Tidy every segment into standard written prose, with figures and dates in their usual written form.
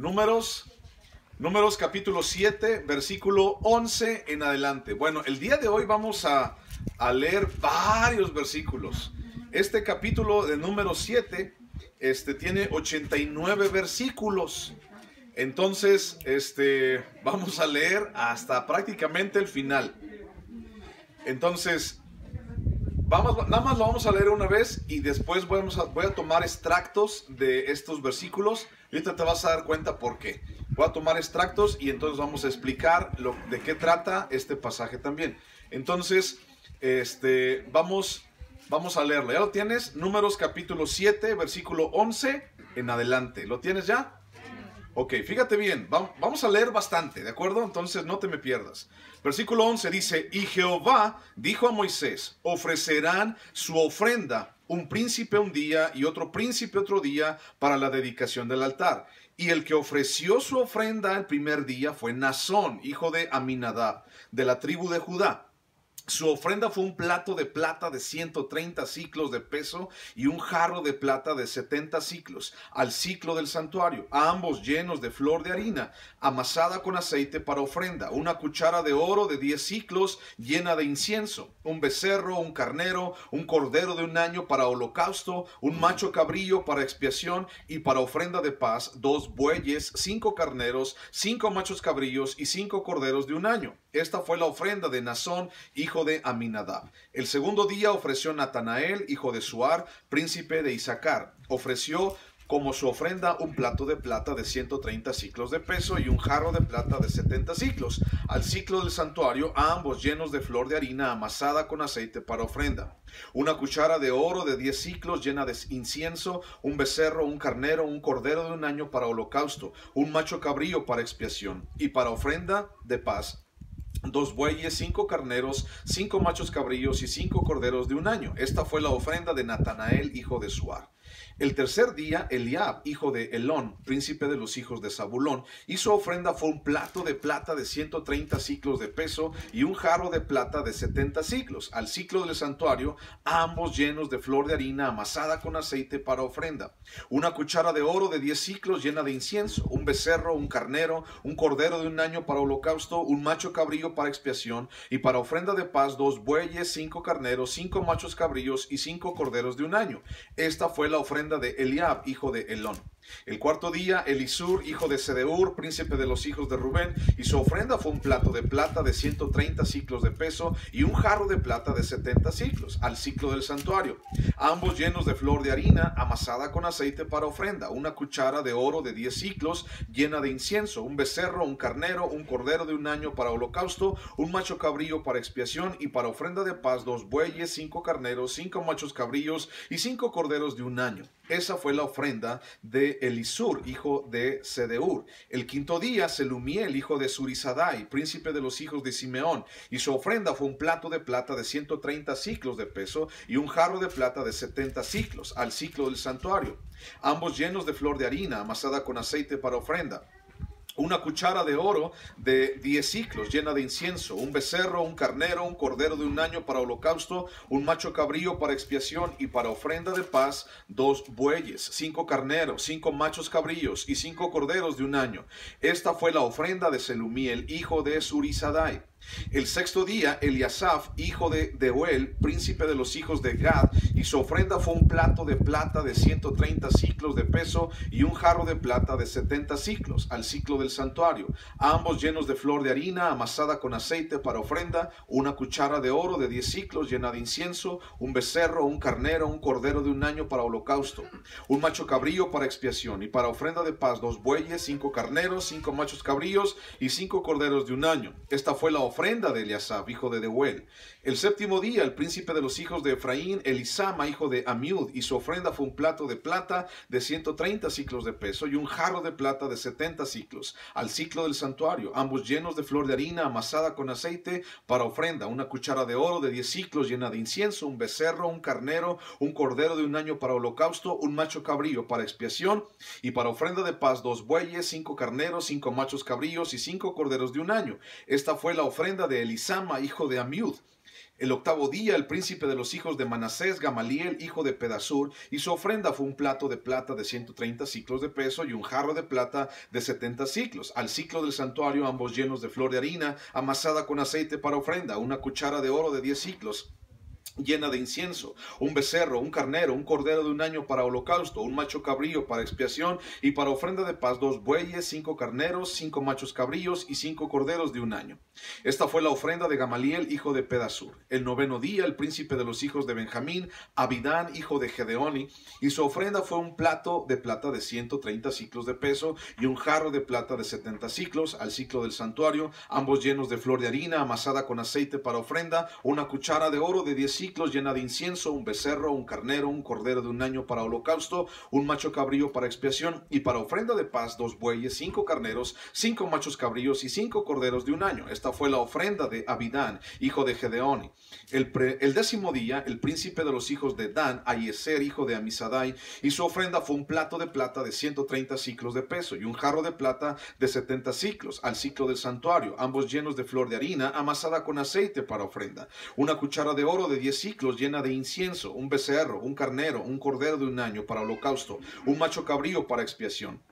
Números capítulo 7, versículo 11 en adelante. Bueno, el día de hoy vamos a leer varios versículos. Este capítulo de Números 7 tiene 89 versículos. Entonces, vamos a leer hasta prácticamente el final. Entonces, nada más lo vamos a leer una vez y después voy a tomar extractos de estos versículos. Y ahorita te vas a dar cuenta por qué. Voy a tomar extractos y entonces vamos a explicar de qué trata este pasaje también. Entonces, vamos a leerlo. ¿Ya lo tienes? Números capítulo 7, versículo 11 en adelante. ¿Lo tienes ya? Ok, fíjate bien, vamos a leer bastante, ¿de acuerdo? Entonces no te me pierdas. Versículo 11 dice, y Jehová dijo a Moisés, ofrecerán su ofrenda, un príncipe un día y otro príncipe otro día para la dedicación del altar. Y el que ofreció su ofrenda el primer día fue Naasón, hijo de Aminadab, de la tribu de Judá. Su ofrenda fue un plato de plata de 130 siclos de peso y un jarro de plata de 70 siclos, al siclo del santuario, ambos llenos de flor de harina, amasada con aceite para ofrenda, una cuchara de oro de 10 siclos llena de incienso, un becerro, un carnero, un cordero de un año para holocausto, un macho cabrillo para expiación y para ofrenda de paz, 2 bueyes, 5 carneros, 5 machos cabrillos y 5 corderos de un año. Esta fue la ofrenda de Naasón, hijo de Aminadab. El segundo día ofreció Natanael, hijo de Suar, príncipe de Isaacar. Ofreció como su ofrenda un plato de plata de 130 siclos de peso y un jarro de plata de 70 siclos, al siclo del santuario, ambos llenos de flor de harina amasada con aceite para ofrenda. Una cuchara de oro de 10 siclos llena de incienso, un becerro, un carnero, un cordero de un año para holocausto, un macho cabrío para expiación y para ofrenda de paz, 2 bueyes, 5 carneros, 5 machos cabrillos y 5 corderos de un año. Esta fue la ofrenda de Natanael, hijo de Suar. El tercer día, Eliab, hijo de Elón, príncipe de los hijos de Zabulón, y su ofrenda fue un plato de plata de 130 siclos de peso y un jarro de plata de 70 siclos, al siclo del santuario, ambos llenos de flor de harina amasada con aceite para ofrenda. Una cuchara de oro de 10 siclos llena de incienso, un becerro, un carnero, un cordero de un año para holocausto, un macho cabrillo para expiación y para ofrenda de paz, 2 bueyes, 5 carneros, 5 machos cabrillos y 5 corderos de un año. Esta fue la ofrenda de Eliab, hijo de Elón. El cuarto día, Elisur, hijo de Sedeur, príncipe de los hijos de Rubén, y su ofrenda fue un plato de plata de 130 siclos de peso y un jarro de plata de 70 siclos, al siclo del santuario, ambos llenos de flor de harina amasada con aceite para ofrenda, una cuchara de oro de 10 siclos llena de incienso, un becerro, un carnero, un cordero de un año para holocausto, un macho cabrillo para expiación y para ofrenda de paz, 2 bueyes, 5 carneros, 5 machos cabrillos y 5 corderos de un año. Esa fue la ofrenda de Elisur, hijo de Sedeur. El quinto día, Selumiel, hijo de Zurisadai, príncipe de los hijos de Simeón, y su ofrenda fue un plato de plata de 130 siclos de peso y un jarro de plata de 70 siclos, al siclo del santuario, ambos llenos de flor de harina amasada con aceite para ofrenda. Una cuchara de oro de 10 siclos llena de incienso, un becerro, un carnero, un cordero de un año para holocausto, un macho cabrío para expiación y para ofrenda de paz, 2 bueyes, 5 carneros, 5 machos cabríos y 5 corderos de un año. Esta fue la ofrenda de Selumiel, hijo de Zurisadai. El sexto día, Eliasaf, hijo de Deuel, príncipe de los hijos de Gad, y su ofrenda fue un plato de plata de 130 siclos de peso y un jarro de plata de 70 siclos, al siclo del santuario, ambos llenos de flor de harina amasada con aceite para ofrenda, una cuchara de oro de 10 siclos llena de incienso, un becerro, un carnero, un cordero de un año para holocausto, un macho cabrío para expiación y para ofrenda de paz, 2 bueyes, 5 carneros, 5 machos cabríos y 5 corderos de un año. Esta fue la ofrenda de Eliasaf, hijo de Deuel. El séptimo día, el príncipe de los hijos de Efraín, Elisama, hijo de Amiud, y su ofrenda fue un plato de plata de 130 siclos de peso y un jarro de plata de 70 siclos, al siclo del santuario, ambos llenos de flor de harina amasada con aceite para ofrenda, una cuchara de oro de 10 siclos llena de incienso, un becerro, un carnero, un cordero de un año para holocausto, un macho cabrío para expiación y para ofrenda de paz, 2 bueyes, 5 carneros, 5 machos cabríos y 5 corderos de un año. Esta fue la ofrenda de Elisama, hijo de Amiud. El octavo día, el príncipe de los hijos de Manasés, Gamaliel, hijo de Pedasur, y su ofrenda fue un plato de plata de 130 siclos de peso y un jarro de plata de 70 siclos. Al siclo del santuario, ambos llenos de flor de harina, amasada con aceite para ofrenda, una cuchara de oro de 10 siclos llena de incienso, un becerro, un carnero, un cordero de un año para holocausto, un macho cabrío para expiación y para ofrenda de paz 2 bueyes, 5 carneros, 5 machos cabríos y 5 corderos de un año. Esta fue la ofrenda de Gamaliel, hijo de Pedasur. El noveno día, el príncipe de los hijos de Benjamín, Abidán, hijo de Gedeoni, y su ofrenda fue un plato de plata de 130 siclos de peso y un jarro de plata de 70 siclos al siclo del santuario, ambos llenos de flor de harina amasada con aceite para ofrenda, una cuchara de oro de 10 siclos llena de incienso, un becerro, un carnero, un cordero de un año para holocausto, un macho cabrío para expiación y para ofrenda de paz 2 bueyes, 5 carneros, 5 machos cabríos y 5 corderos de un año. Esta fue la ofrenda de Abidán, hijo de Gedeoni. El décimo día, el príncipe de los hijos de Dan, Ahiezer, hijo de Amisadai, y su ofrenda fue un plato de plata de 130 siclos de peso y un jarro de plata de 70 siclos al siclo del santuario, ambos llenos de flor de harina amasada con aceite para ofrenda, una cuchara de oro de 10 ciclos llena de incienso, un becerro, un carnero, un cordero de un año para holocausto, un macho cabrío para expiación.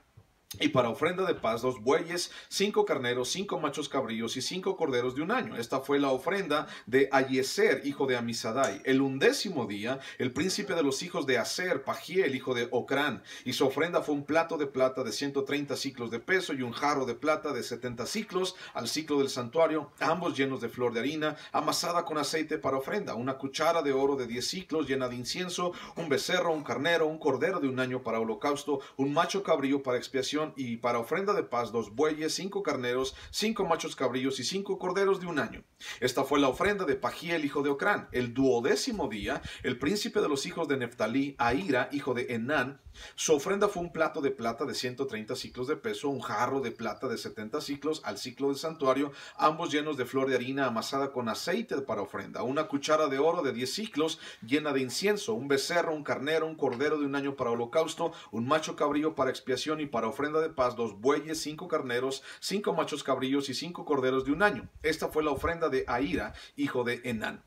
Y para ofrenda de paz 2 bueyes, 5 carneros, 5 machos cabríos y 5 corderos de un año. Esta fue la ofrenda de Ahiezer, hijo de Amisadai. El 11º día, el príncipe de los hijos de Aser, Pagiel, hijo de Ocrán, y su ofrenda fue un plato de plata de 130 siclos de peso y un jarro de plata de 70 siclos al siclo del santuario, ambos llenos de flor de harina, amasada con aceite para ofrenda, una cuchara de oro de 10 siclos llena de incienso, un becerro, un carnero, un cordero de un año para holocausto, un macho cabrío para expiación, y para ofrenda de paz 2 bueyes, 5 carneros, 5 machos cabríos y 5 corderos de un año. Esta fue la ofrenda de Pagiel, hijo de Ocrán. El 12º día, el príncipe de los hijos de Neftalí, Ahira, hijo de Enán, su ofrenda fue un plato de plata de 130 siclos de peso, un jarro de plata de 70 siclos al siclo del santuario, ambos llenos de flor de harina amasada con aceite para ofrenda, una cuchara de oro de 10 siclos llena de incienso, un becerro, un carnero, un cordero de un año para holocausto, un macho cabrío para expiación y para ofrenda de paz 2 bueyes, 5 carneros, 5 machos cabríos y 5 corderos de un año. Esta fue la ofrenda de Ahira, hijo de Enán.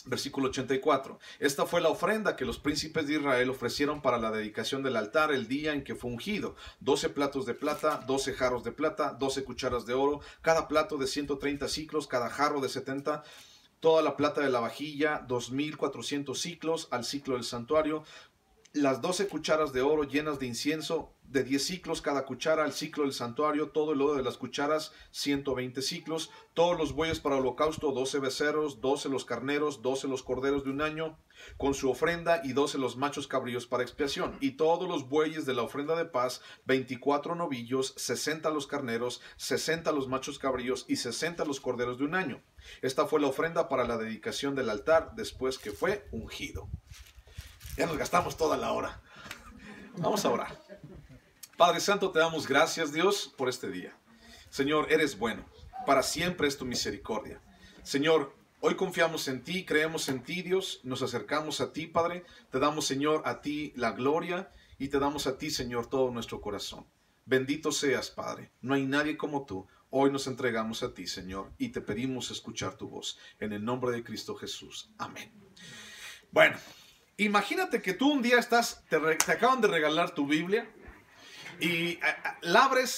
Versículo 84. Esta fue la ofrenda que los príncipes de Israel ofrecieron para la dedicación del altar el día en que fue ungido. 12 platos de plata, 12 jarros de plata, 12 cucharas de oro, cada plato de 130 siclos, cada jarro de 70. Toda la plata de la vajilla, 2400 siclos al siclo del santuario. Las 12 cucharas de oro llenas de incienso, de 10 siclos cada cuchara al siclo del santuario, todo el oro de las cucharas, 120 siclos, todos los bueyes para holocausto, 12 becerros, 12 los carneros, 12 los corderos de un año, con su ofrenda, y 12 los machos cabríos para expiación, y todos los bueyes de la ofrenda de paz, 24 novillos, 60 los carneros, 60 los machos cabríos y 60 los corderos de un año. Esta fue la ofrenda para la dedicación del altar después que fue ungido. Ya nos gastamos toda la hora. Vamos a orar. Padre Santo, te damos gracias, Dios, por este día. Señor, eres bueno. Para siempre es tu misericordia. Señor, hoy confiamos en ti, creemos en ti, Dios. Nos acercamos a ti, Padre. Te damos, Señor, a ti la gloria y te damos a ti, Señor, todo nuestro corazón. Bendito seas, Padre. No hay nadie como tú. Hoy nos entregamos a ti, Señor, y te pedimos escuchar tu voz. En el nombre de Cristo Jesús. Amén. Bueno. Imagínate que tú un día te acaban de regalar tu Biblia y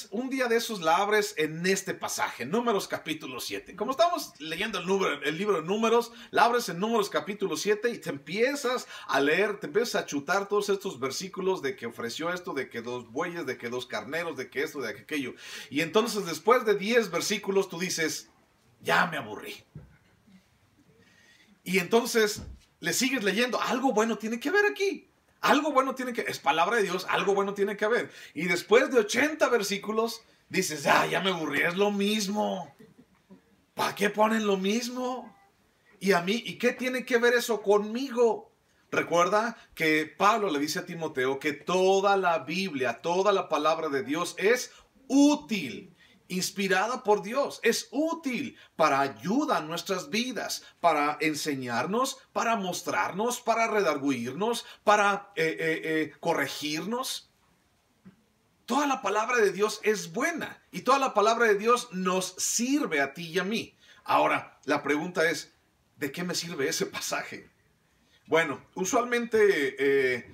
un día de esos la abres en este pasaje, Números capítulo 7. Como estamos leyendo el libro de Números, la abres en Números capítulo 7 y te empiezas a leer, te empiezas a chutar todos estos versículos de que ofreció esto, de que 2 bueyes, de que 2 carneros, de que esto, de que aquello. Y entonces después de 10 versículos tú dices, ya me aburrí. Y entonces le sigues leyendo, algo bueno tiene que haber aquí. Algo bueno tiene que, es palabra de Dios, algo bueno tiene que haber. Y después de 80 versículos, dices, ya me aburrí, es lo mismo. ¿Para qué ponen lo mismo? Y a mí, ¿y qué tiene que ver eso conmigo? Recuerda que Pablo le dice a Timoteo que toda la Biblia, toda la palabra de Dios es útil. Inspirada por Dios, es útil para ayuda en nuestras vidas, para enseñarnos, para mostrarnos, para redarguirnos, para corregirnos. Toda la palabra de Dios es buena y toda la palabra de Dios nos sirve a ti y a mí. Ahora, la pregunta es, ¿de qué me sirve ese pasaje? Bueno, usualmente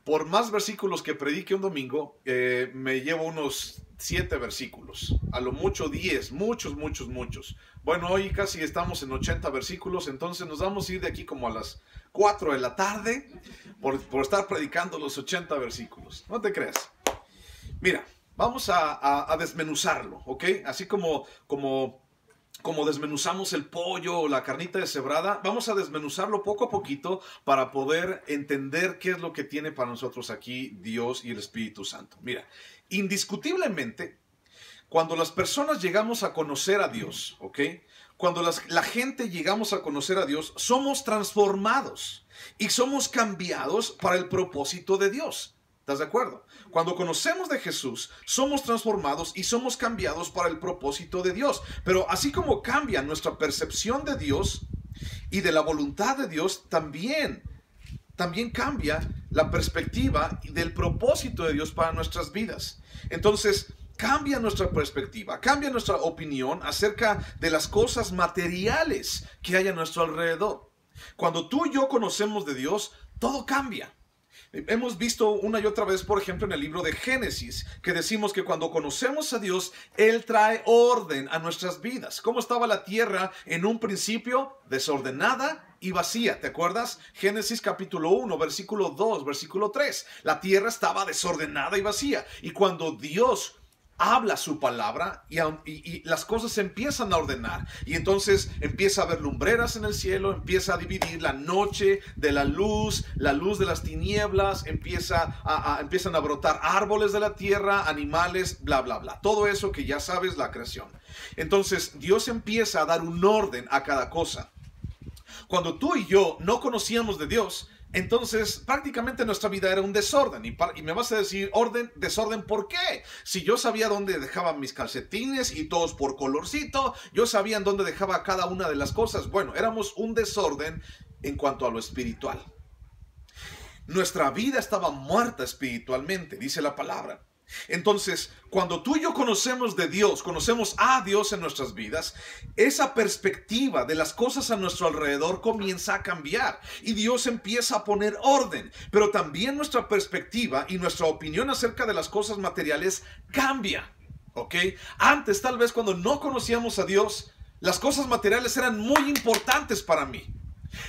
por más versículos que predique un domingo, me llevo unos 7 versículos, a lo mucho 10, muchos. Bueno, hoy casi estamos en 80 versículos, entonces nos vamos a ir de aquí como a las 4 de la tarde por estar predicando los 80 versículos. No te creas. Mira, vamos a desmenuzarlo, ¿ok? Así como desmenuzamos el pollo o la carnita deshebrada, vamos a desmenuzarlo poco a poquito para poder entender qué es lo que tiene para nosotros aquí Dios y el Espíritu Santo. Mira, indiscutiblemente, cuando las personas llegamos a conocer a Dios, ¿ok? Cuando la gente llegamos a conocer a Dios, somos transformados y somos cambiados para el propósito de Dios. ¿Estás de acuerdo? Cuando conocemos de Jesús, somos transformados y somos cambiados para el propósito de Dios. Pero así como cambia nuestra percepción de Dios y de la voluntad de Dios, también cambia la perspectiva del propósito de Dios para nuestras vidas. Entonces, cambia nuestra perspectiva, cambia nuestra opinión acerca de las cosas materiales que hay a nuestro alrededor. Cuando tú y yo conocemos de Dios, todo cambia. Hemos visto una y otra vez, por ejemplo, en el libro de Génesis, que decimos que cuando conocemos a Dios, Él trae orden a nuestras vidas. ¿Cómo estaba la tierra en un principio? Desordenada y vacía. ¿Te acuerdas? Génesis capítulo 1, versículo 2, versículo 3. La tierra estaba desordenada y vacía. Y cuando Dios habla su palabra y las cosas se empiezan a ordenar, y entonces empieza a haber lumbreras en el cielo, empieza a dividir la noche de la luz de las tinieblas, empiezan a brotar árboles de la tierra, animales, bla bla bla, todo eso que ya sabes, la creación. Entonces Dios empieza a dar un orden a cada cosa. Cuando tú y yo no conocíamos de Dios, entonces prácticamente nuestra vida era un desorden. Y me vas a decir, desorden, ¿por qué? Si yo sabía dónde dejaba mis calcetines y todos por colorcito, yo sabía en dónde dejaba cada una de las cosas. Bueno, éramos un desorden en cuanto a lo espiritual. Nuestra vida estaba muerta espiritualmente, dice la palabra. Entonces, cuando tú y yo conocemos de Dios, conocemos a Dios en nuestras vidas, esa perspectiva de las cosas a nuestro alrededor comienza a cambiar y Dios empieza a poner orden, pero también nuestra perspectiva y nuestra opinión acerca de las cosas materiales cambia, ¿ok? Antes, tal vez cuando no conocíamos a Dios, las cosas materiales eran muy importantes para mí.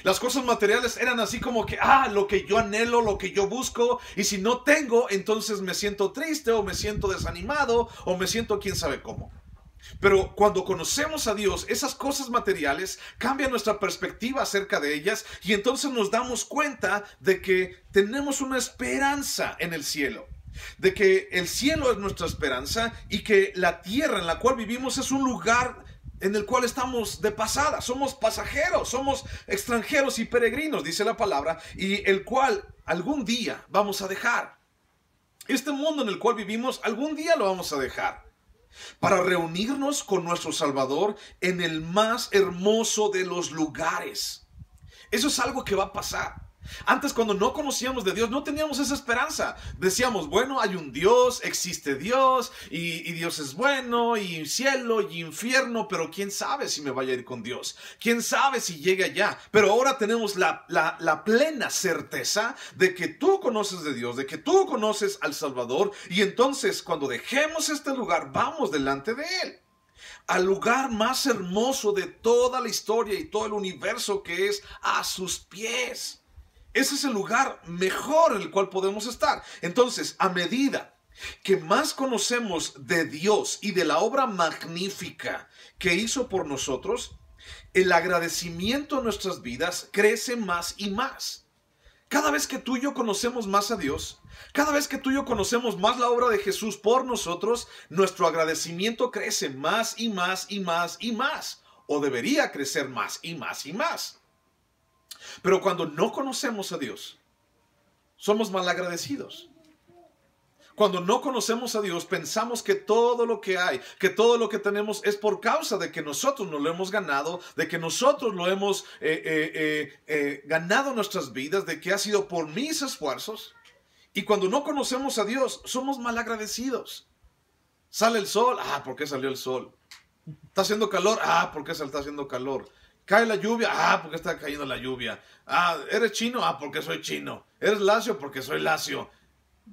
Las cosas materiales eran así como que, lo que yo anhelo, lo que yo busco, y si no tengo, entonces me siento triste o me siento desanimado o me siento quién sabe cómo. Pero cuando conocemos a Dios, esas cosas materiales cambian nuestra perspectiva acerca de ellas y entonces nos damos cuenta de que tenemos una esperanza en el cielo. De que el cielo es nuestra esperanza y que la tierra en la cual vivimos es un lugar en el cual estamos de pasada, somos pasajeros, somos extranjeros y peregrinos, dice la palabra, y el cual algún día vamos a dejar. Este mundo en el cual vivimos, algún día lo vamos a dejar, para reunirnos con nuestro Salvador en el más hermoso de los lugares. Eso es algo que va a pasar. Antes, cuando no conocíamos de Dios, no teníamos esa esperanza. Decíamos, bueno, hay un Dios, existe Dios, y Dios es bueno, y cielo y infierno, pero quién sabe si me vaya a ir con Dios. Quién sabe si llegue allá. Pero ahora tenemos la plena certeza de que tú conoces de Dios, de que tú conoces al Salvador, y entonces cuando dejemos este lugar, vamos delante de Él. Al lugar más hermoso de toda la historia y todo el universo, que es a sus pies. Ese es el lugar mejor en el cual podemos estar. Entonces, a medida que más conocemos de Dios y de la obra magnífica que hizo por nosotros, el agradecimiento en nuestras vidas crece más y más. Cada vez que tú y yo conocemos más a Dios, cada vez que tú y yo conocemos más la obra de Jesús por nosotros, nuestro agradecimiento crece más y más y más y más. O debería crecer más y más y más. Pero cuando no conocemos a Dios, somos malagradecidos. Cuando no conocemos a Dios, pensamos que todo lo que hay, que todo lo que tenemos es por causa de que nosotros nos lo hemos ganado, de que nosotros lo hemos ganado en nuestras vidas, de que ha sido por mis esfuerzos. Y cuando no conocemos a Dios, somos malagradecidos. Sale el sol, ¿por qué salió el sol? Está haciendo calor, ¿por qué está haciendo calor? Cae la lluvia, porque está cayendo la lluvia. ¿Eres chino? Porque soy chino. ¿Eres lacio? Porque soy lacio.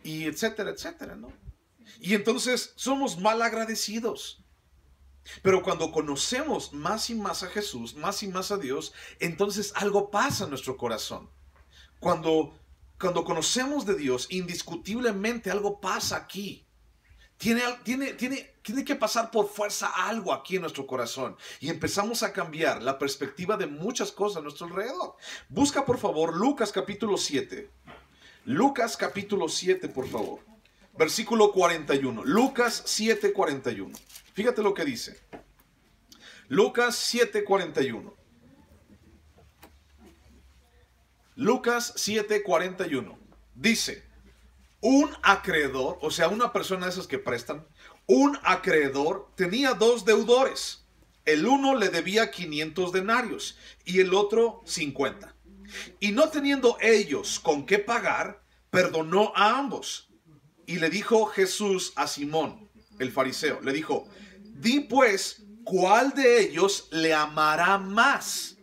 Y etcétera, etcétera, ¿no? Y entonces somos mal agradecidos. Pero cuando conocemos más y más a Jesús, más y más a Dios, entonces algo pasa en nuestro corazón. Cuando conocemos de Dios, indiscutiblemente algo pasa aquí. Tiene que pasar por fuerza algo aquí en nuestro corazón. Y empezamos a cambiar la perspectiva de muchas cosas a nuestro alrededor. Busca por favor Lucas capítulo 7. Lucas capítulo 7, por favor. Versículo 41. Lucas 7, 41. Fíjate lo que dice. Lucas 7, 41. Lucas 7, 41. Dice, un acreedor, o sea, una persona de esas que prestan, un acreedor tenía dos deudores. El uno le debía 500 denarios y el otro 50. Y no teniendo ellos con qué pagar, perdonó a ambos. Y le dijo Jesús a Simón, el fariseo, le dijo, di pues, ¿cuál de ellos le amará más?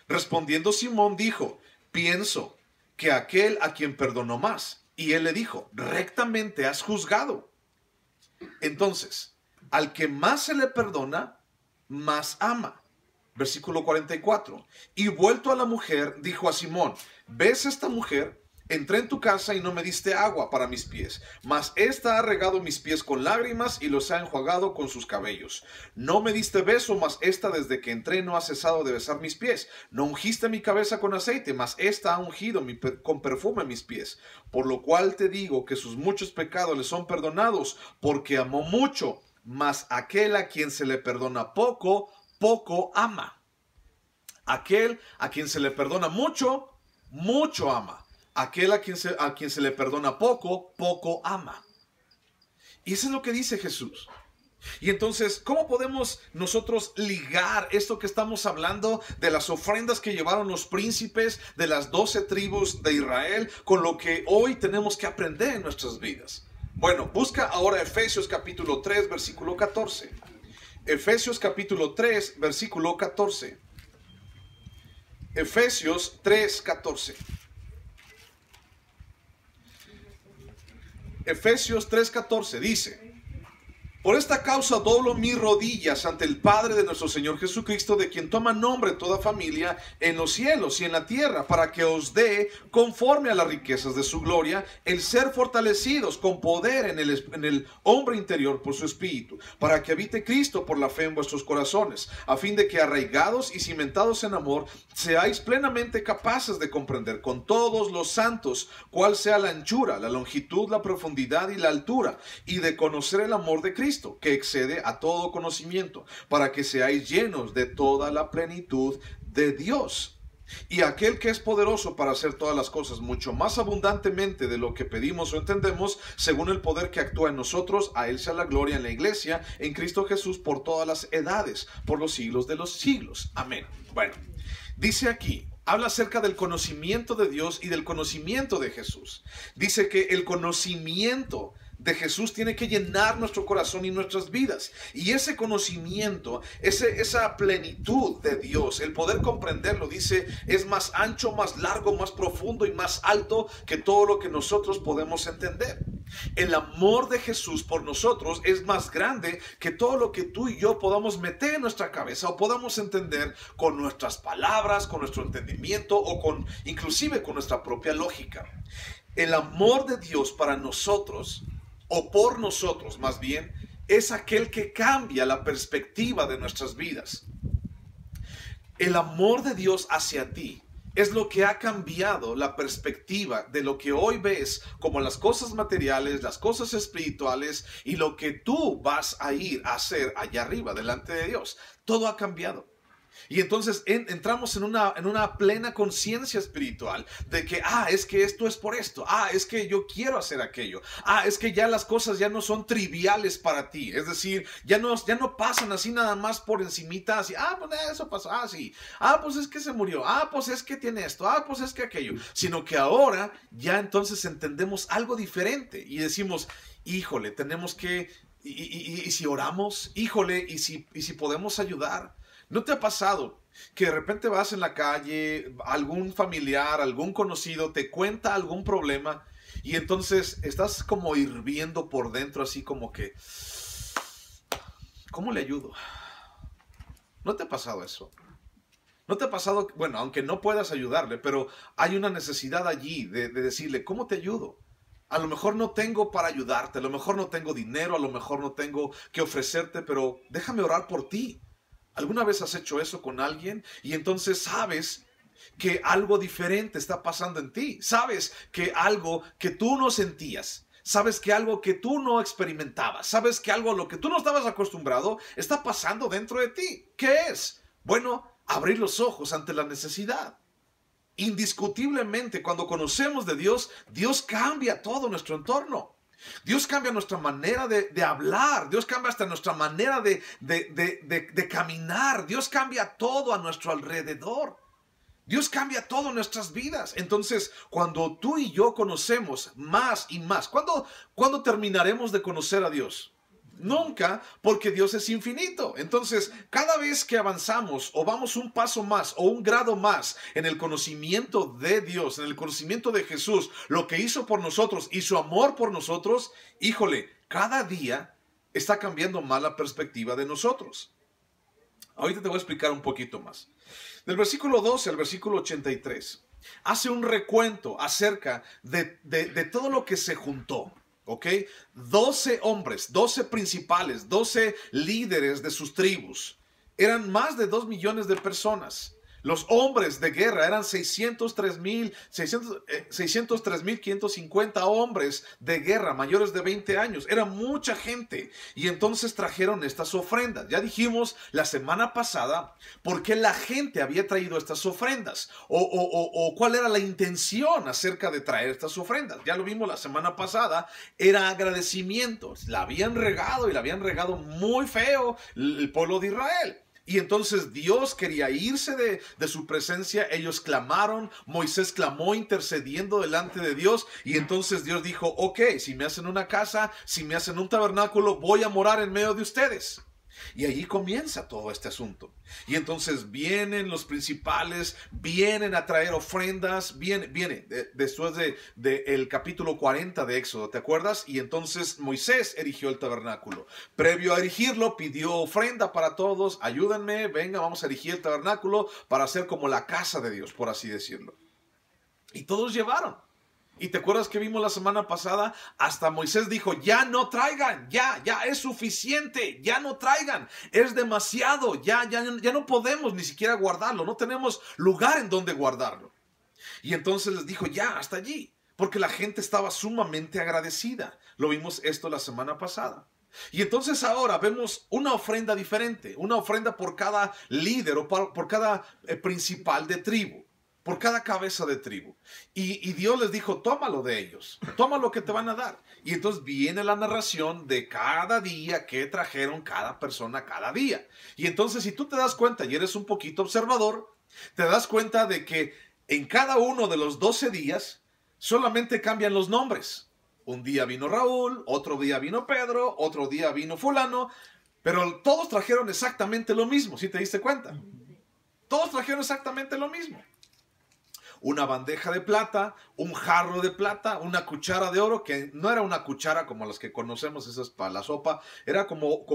Respondiendo Simón dijo, pienso que aquel a quien perdonó más. Y él le dijo, rectamente has juzgado. Entonces, al que más se le perdona, más ama. Versículo 44. Y vuelto a la mujer, dijo a Simón, ¿ves esta mujer? Entré en tu casa y no me diste agua para mis pies, mas ésta ha regado mis pies con lágrimas y los ha enjuagado con sus cabellos. No me diste beso, mas ésta desde que entré no ha cesado de besar mis pies. No ungiste mi cabeza con aceite, mas ésta ha ungido con perfume mis pies. Por lo cual te digo que sus muchos pecados le son perdonados, porque amó mucho, mas aquel a quien se le perdona poco, poco ama. Aquel a quien se le perdona mucho, mucho ama. Aquel a quien se le perdona poco, poco ama. Y eso es lo que dice Jesús. Y entonces, ¿cómo podemos nosotros ligar esto que estamos hablando de las ofrendas que llevaron los príncipes de las 12 tribus de Israel con lo que hoy tenemos que aprender en nuestras vidas? Bueno, busca ahora Efesios capítulo 3, versículo 14. Efesios capítulo 3, versículo 14. Efesios 3, 14. Efesios 3:14 dice, por esta causa doblo mis rodillas ante el Padre de nuestro Señor Jesucristo, de quien toma nombre toda familia en los cielos y en la tierra, para que os dé, conforme a las riquezas de su gloria, el ser fortalecidos con poder en el hombre interior por su espíritu, para que habite Cristo por la fe en vuestros corazones, a fin de que arraigados y cimentados en amor, seáis plenamente capaces de comprender con todos los santos cuál sea la anchura, la longitud, la profundidad y la altura, y de conocer el amor de Cristo, que excede a todo conocimiento, para que seáis llenos de toda la plenitud de Dios. Y aquel que es poderoso para hacer todas las cosas mucho más abundantemente de lo que pedimos o entendemos, según el poder que actúa en nosotros, a él sea la gloria en la iglesia, en Cristo Jesús, por todas las edades, por los siglos de los siglos. Amén. Bueno, dice aquí, habla acerca del conocimiento de Dios y del conocimiento de Jesús. Dice que el conocimiento de Jesús tiene que llenar nuestro corazón y nuestras vidas. Y ese conocimiento, esa plenitud de Dios, el poder comprenderlo, dice, es más ancho, más largo, más profundo y más alto que todo lo que nosotros podemos entender. El amor de Jesús por nosotros es más grande que todo lo que tú y yo podamos meter en nuestra cabeza o podamos entender con nuestras palabras, con nuestro entendimiento o inclusive con nuestra propia lógica. El amor de Dios para nosotros, o por nosotros más bien, es aquel que cambia la perspectiva de nuestras vidas. El amor de Dios hacia ti es lo que ha cambiado la perspectiva de lo que hoy ves como las cosas materiales, las cosas espirituales y lo que tú vas a ir a hacer allá arriba delante de Dios. Todo ha cambiado. Y entonces entramos en una plena conciencia espiritual de que, es que esto es por esto, es que yo quiero hacer aquello, es que ya las cosas ya no son triviales para ti, es decir, ya no pasan así nada más por encimita, así, pues eso pasó, sí, pues es que se murió, pues es que tiene esto, pues es que aquello, sino que ahora ya entonces entendemos algo diferente y decimos, híjole, tenemos que, y si oramos, híjole, y si podemos ayudar. ¿No te ha pasado que de repente vas en la calle, algún familiar, algún conocido te cuenta algún problema y entonces estás como hirviendo por dentro, así como que, ¿cómo le ayudo? ¿No te ha pasado eso? ¿No te ha pasado, bueno, aunque no puedas ayudarle, pero hay una necesidad allí de decirle, ¿cómo te ayudo? A lo mejor no tengo para ayudarte, a lo mejor no tengo dinero, a lo mejor no tengo que ofrecerte, pero déjame orar por ti. ¿Alguna vez has hecho eso con alguien? Y entonces sabes que algo diferente está pasando en ti. Sabes que algo que tú no sentías, sabes que algo que tú no experimentabas, sabes que algo a lo que tú no estabas acostumbrado está pasando dentro de ti. ¿Qué es? Bueno, abrir los ojos ante la necesidad. Indiscutiblemente, cuando conocemos de Dios, Dios cambia todo nuestro entorno. Dios cambia nuestra manera de hablar. Dios cambia hasta nuestra manera de caminar. Dios cambia todo a nuestro alrededor. Dios cambia todo en nuestras vidas. Entonces, cuando tú y yo conocemos más y más, ¿cuándo terminaremos de conocer a Dios? Nunca, porque Dios es infinito. Entonces, cada vez que avanzamos o vamos un paso más o un grado más en el conocimiento de Dios, en el conocimiento de Jesús, lo que hizo por nosotros y su amor por nosotros, híjole, cada día está cambiando más la perspectiva de nosotros. Ahorita te voy a explicar un poquito más. Del versículo 12 al versículo 83, hace un recuento acerca de todo lo que se juntó. ¿Ok? 12 hombres, 12 principales, 12 líderes de sus tribus. Eran más de 2 millones de personas. Los hombres de guerra eran 603,550 hombres de guerra mayores de 20 años. Era mucha gente. Y entonces trajeron estas ofrendas. Ya dijimos la semana pasada por qué la gente había traído estas ofrendas. O cuál era la intención acerca de traer estas ofrendas. Ya lo vimos la semana pasada. Era agradecimiento. La habían regado y la habían regado muy feo el pueblo de Israel. Y entonces Dios quería irse de su presencia. Ellos clamaron, Moisés clamó intercediendo delante de Dios. Y entonces Dios dijo, ok, si me hacen una casa, si me hacen un tabernáculo, voy a morar en medio de ustedes. Y allí comienza todo este asunto. Y entonces vienen los principales, vienen a traer ofrendas, viene después del capítulo 40 de Éxodo, ¿te acuerdas? Y entonces Moisés erigió el tabernáculo. Previo a erigirlo, pidió ofrenda para todos, ayúdenme, venga, vamos a erigir el tabernáculo para hacer como la casa de Dios, por así decirlo. Y todos llevaron. ¿Y te acuerdas que vimos la semana pasada? Hasta Moisés dijo, ya no traigan, ya es suficiente, ya no traigan, es demasiado, ya no podemos ni siquiera guardarlo, no tenemos lugar en donde guardarlo. Y entonces les dijo, ya, hasta allí, porque la gente estaba sumamente agradecida. Lo vimos esto la semana pasada. Y entonces ahora vemos una ofrenda diferente, una ofrenda por cada líder o por cada principal de tribu. Por cada cabeza de tribu. Y Dios les dijo, tómalo de ellos. Toma lo que te van a dar. Y entonces viene la narración de cada día que trajeron cada persona cada día. Y entonces si tú te das cuenta y eres un poquito observador, te das cuenta de que en cada uno de los 12 días solamente cambian los nombres. Un día vino Raúl, otro día vino Pedro, otro día vino fulano. Pero todos trajeron exactamente lo mismo, ¿sí te diste cuenta? Todos trajeron exactamente lo mismo. Una bandeja de plata, un jarro de plata, una cuchara de oro, que no era una cuchara como las que conocemos, esas para la sopa, era como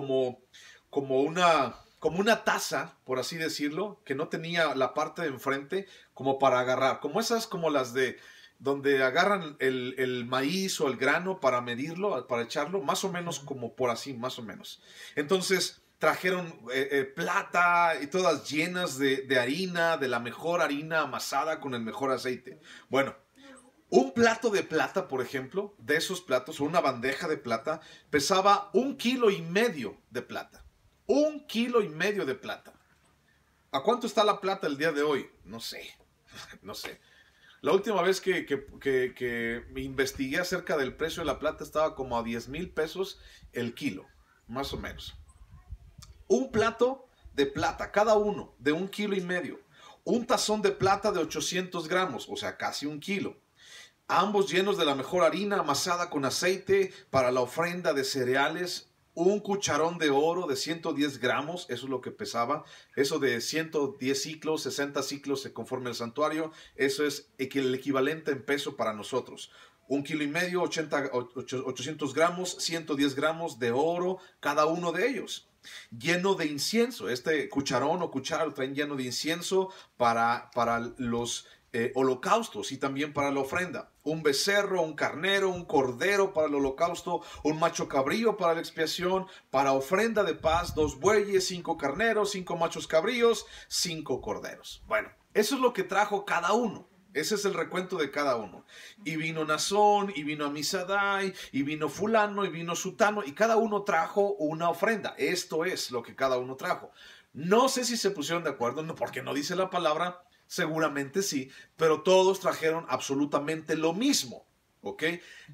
una taza, por así decirlo, que no tenía la parte de enfrente como para agarrar, como esas como las de donde agarran el maíz o el grano para medirlo, para echarlo, más o menos como por así, más o menos. Entonces trajeron plata y todas llenas de harina, de la mejor harina amasada con el mejor aceite. Bueno, un plato de plata, por ejemplo, de esos platos, o una bandeja de plata, pesaba 1,5 kilos de plata. 1,5 kilos de plata. ¿A cuánto está la plata el día de hoy? No sé, no sé. La última vez que me investigué acerca del precio de la plata estaba como a 10,000 pesos el kilo, más o menos. Un plato de plata, cada uno, de 1,5 kilos. Un tazón de plata de 800 gramos, o sea, casi 1 kilo. Ambos llenos de la mejor harina amasada con aceite para la ofrenda de cereales. un cucharón de oro de 110 gramos, eso es lo que pesaba, eso de 110 ciclos, 60 ciclos conforme al santuario, eso es el equivalente en peso para nosotros. 1,5 kilos, 800 gramos, 110 gramos de oro, cada uno de ellos. Lleno de incienso, este cucharón o cuchara lo traen lleno de incienso para los holocaustos y también para la ofrenda. Un becerro, un carnero, un cordero para el holocausto, un macho cabrío para la expiación, para ofrenda de paz, 2 bueyes, 5 carneros, 5 machos cabríos, 5 corderos. Bueno, eso es lo que trajo cada uno. Ese es el recuento de cada uno. Y vino Nazón, y vino Amisadai, y vino fulano, y vino sutano, y cada uno trajo una ofrenda. Esto es lo que cada uno trajo. No sé si se pusieron de acuerdo, no, porque no dice la palabra. Seguramente sí, pero todos trajeron absolutamente lo mismo, ¿ok?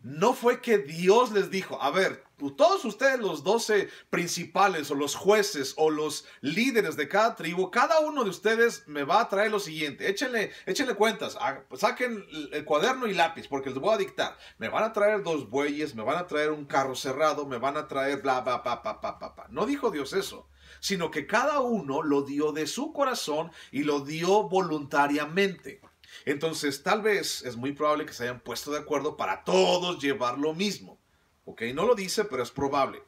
No fue que Dios les dijo, a ver, todos ustedes los 12 principales o los jueces o los líderes de cada tribu, cada uno de ustedes me va a traer lo siguiente, échenle cuentas, saquen el cuaderno y lápiz porque les voy a dictar, me van a traer 2 bueyes, me van a traer un carro cerrado, me van a traer bla, bla, bla, bla, bla, bla, bla. No dijo Dios eso, sino que cada uno lo dio de su corazón y lo dio voluntariamente. Entonces, tal vez es muy probable que se hayan puesto de acuerdo para todos llevar lo mismo. ¿Ok? No lo dice, pero es probable.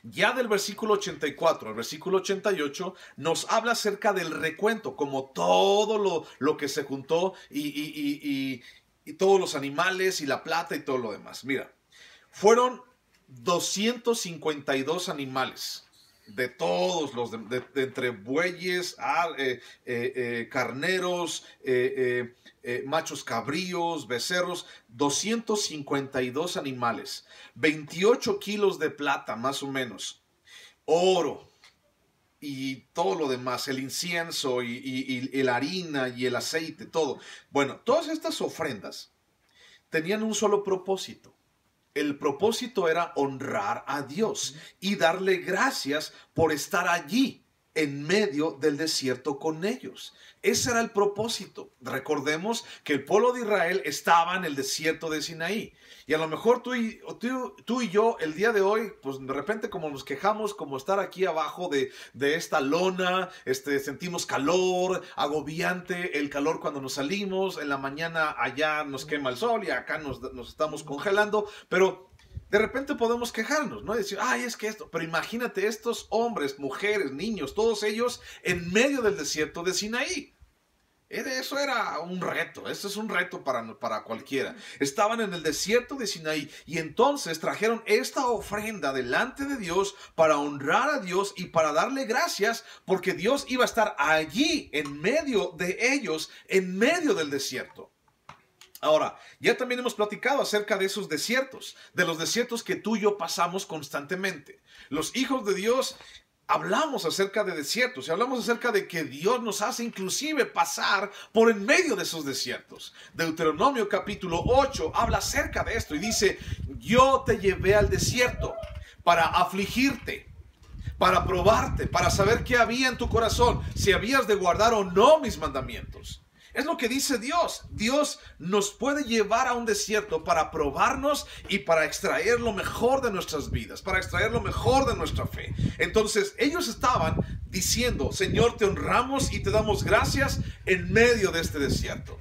Ya del versículo 84 al versículo 88 nos habla acerca del recuento, como todo lo que se juntó y todos los animales y la plata y todo lo demás. Mira, fueron 252 animales. De todos los, de entre bueyes, carneros, machos cabríos, becerros, 252 animales, 28 kilos de plata más o menos, oro y todo lo demás, el incienso y la harina y el aceite, todo. Bueno, todas estas ofrendas tenían un solo propósito. El propósito era honrar a Dios y darle gracias por estar allí en medio del desierto con ellos. Ese era el propósito. Recordemos que el pueblo de Israel estaba en el desierto de Sinaí. Y a lo mejor tú y yo el día de hoy, pues de repente como nos quejamos, como estar aquí abajo de esta lona, sentimos calor, agobiante, el calor cuando nos salimos, en la mañana allá nos quema el sol y acá nos estamos congelando, pero de repente podemos quejarnos, ¿no? Y decir, ay, es que esto, pero imagínate estos hombres, mujeres, niños, todos ellos en medio del desierto de Sinaí. Eso era un reto, eso es un reto para cualquiera. Estaban en el desierto de Sinaí y entonces trajeron esta ofrenda delante de Dios para honrar a Dios y para darle gracias porque Dios iba a estar allí en medio de ellos, en medio del desierto. Ahora, ya también hemos platicado acerca de esos desiertos, de los desiertos que tú y yo pasamos constantemente. Los hijos de Dios hablamos acerca de desiertos y hablamos acerca de que Dios nos hace inclusive pasar por en medio de esos desiertos. Deuteronomio capítulo 8 habla acerca de esto y dice, yo te llevé al desierto para afligirte, para probarte, para saber qué había en tu corazón, si habías de guardar o no mis mandamientos. Es lo que dice Dios. Dios nos puede llevar a un desierto para probarnos y para extraer lo mejor de nuestras vidas, para extraer lo mejor de nuestra fe. Entonces ellos estaban diciendo, Señor, te honramos y te damos gracias en medio de este desierto.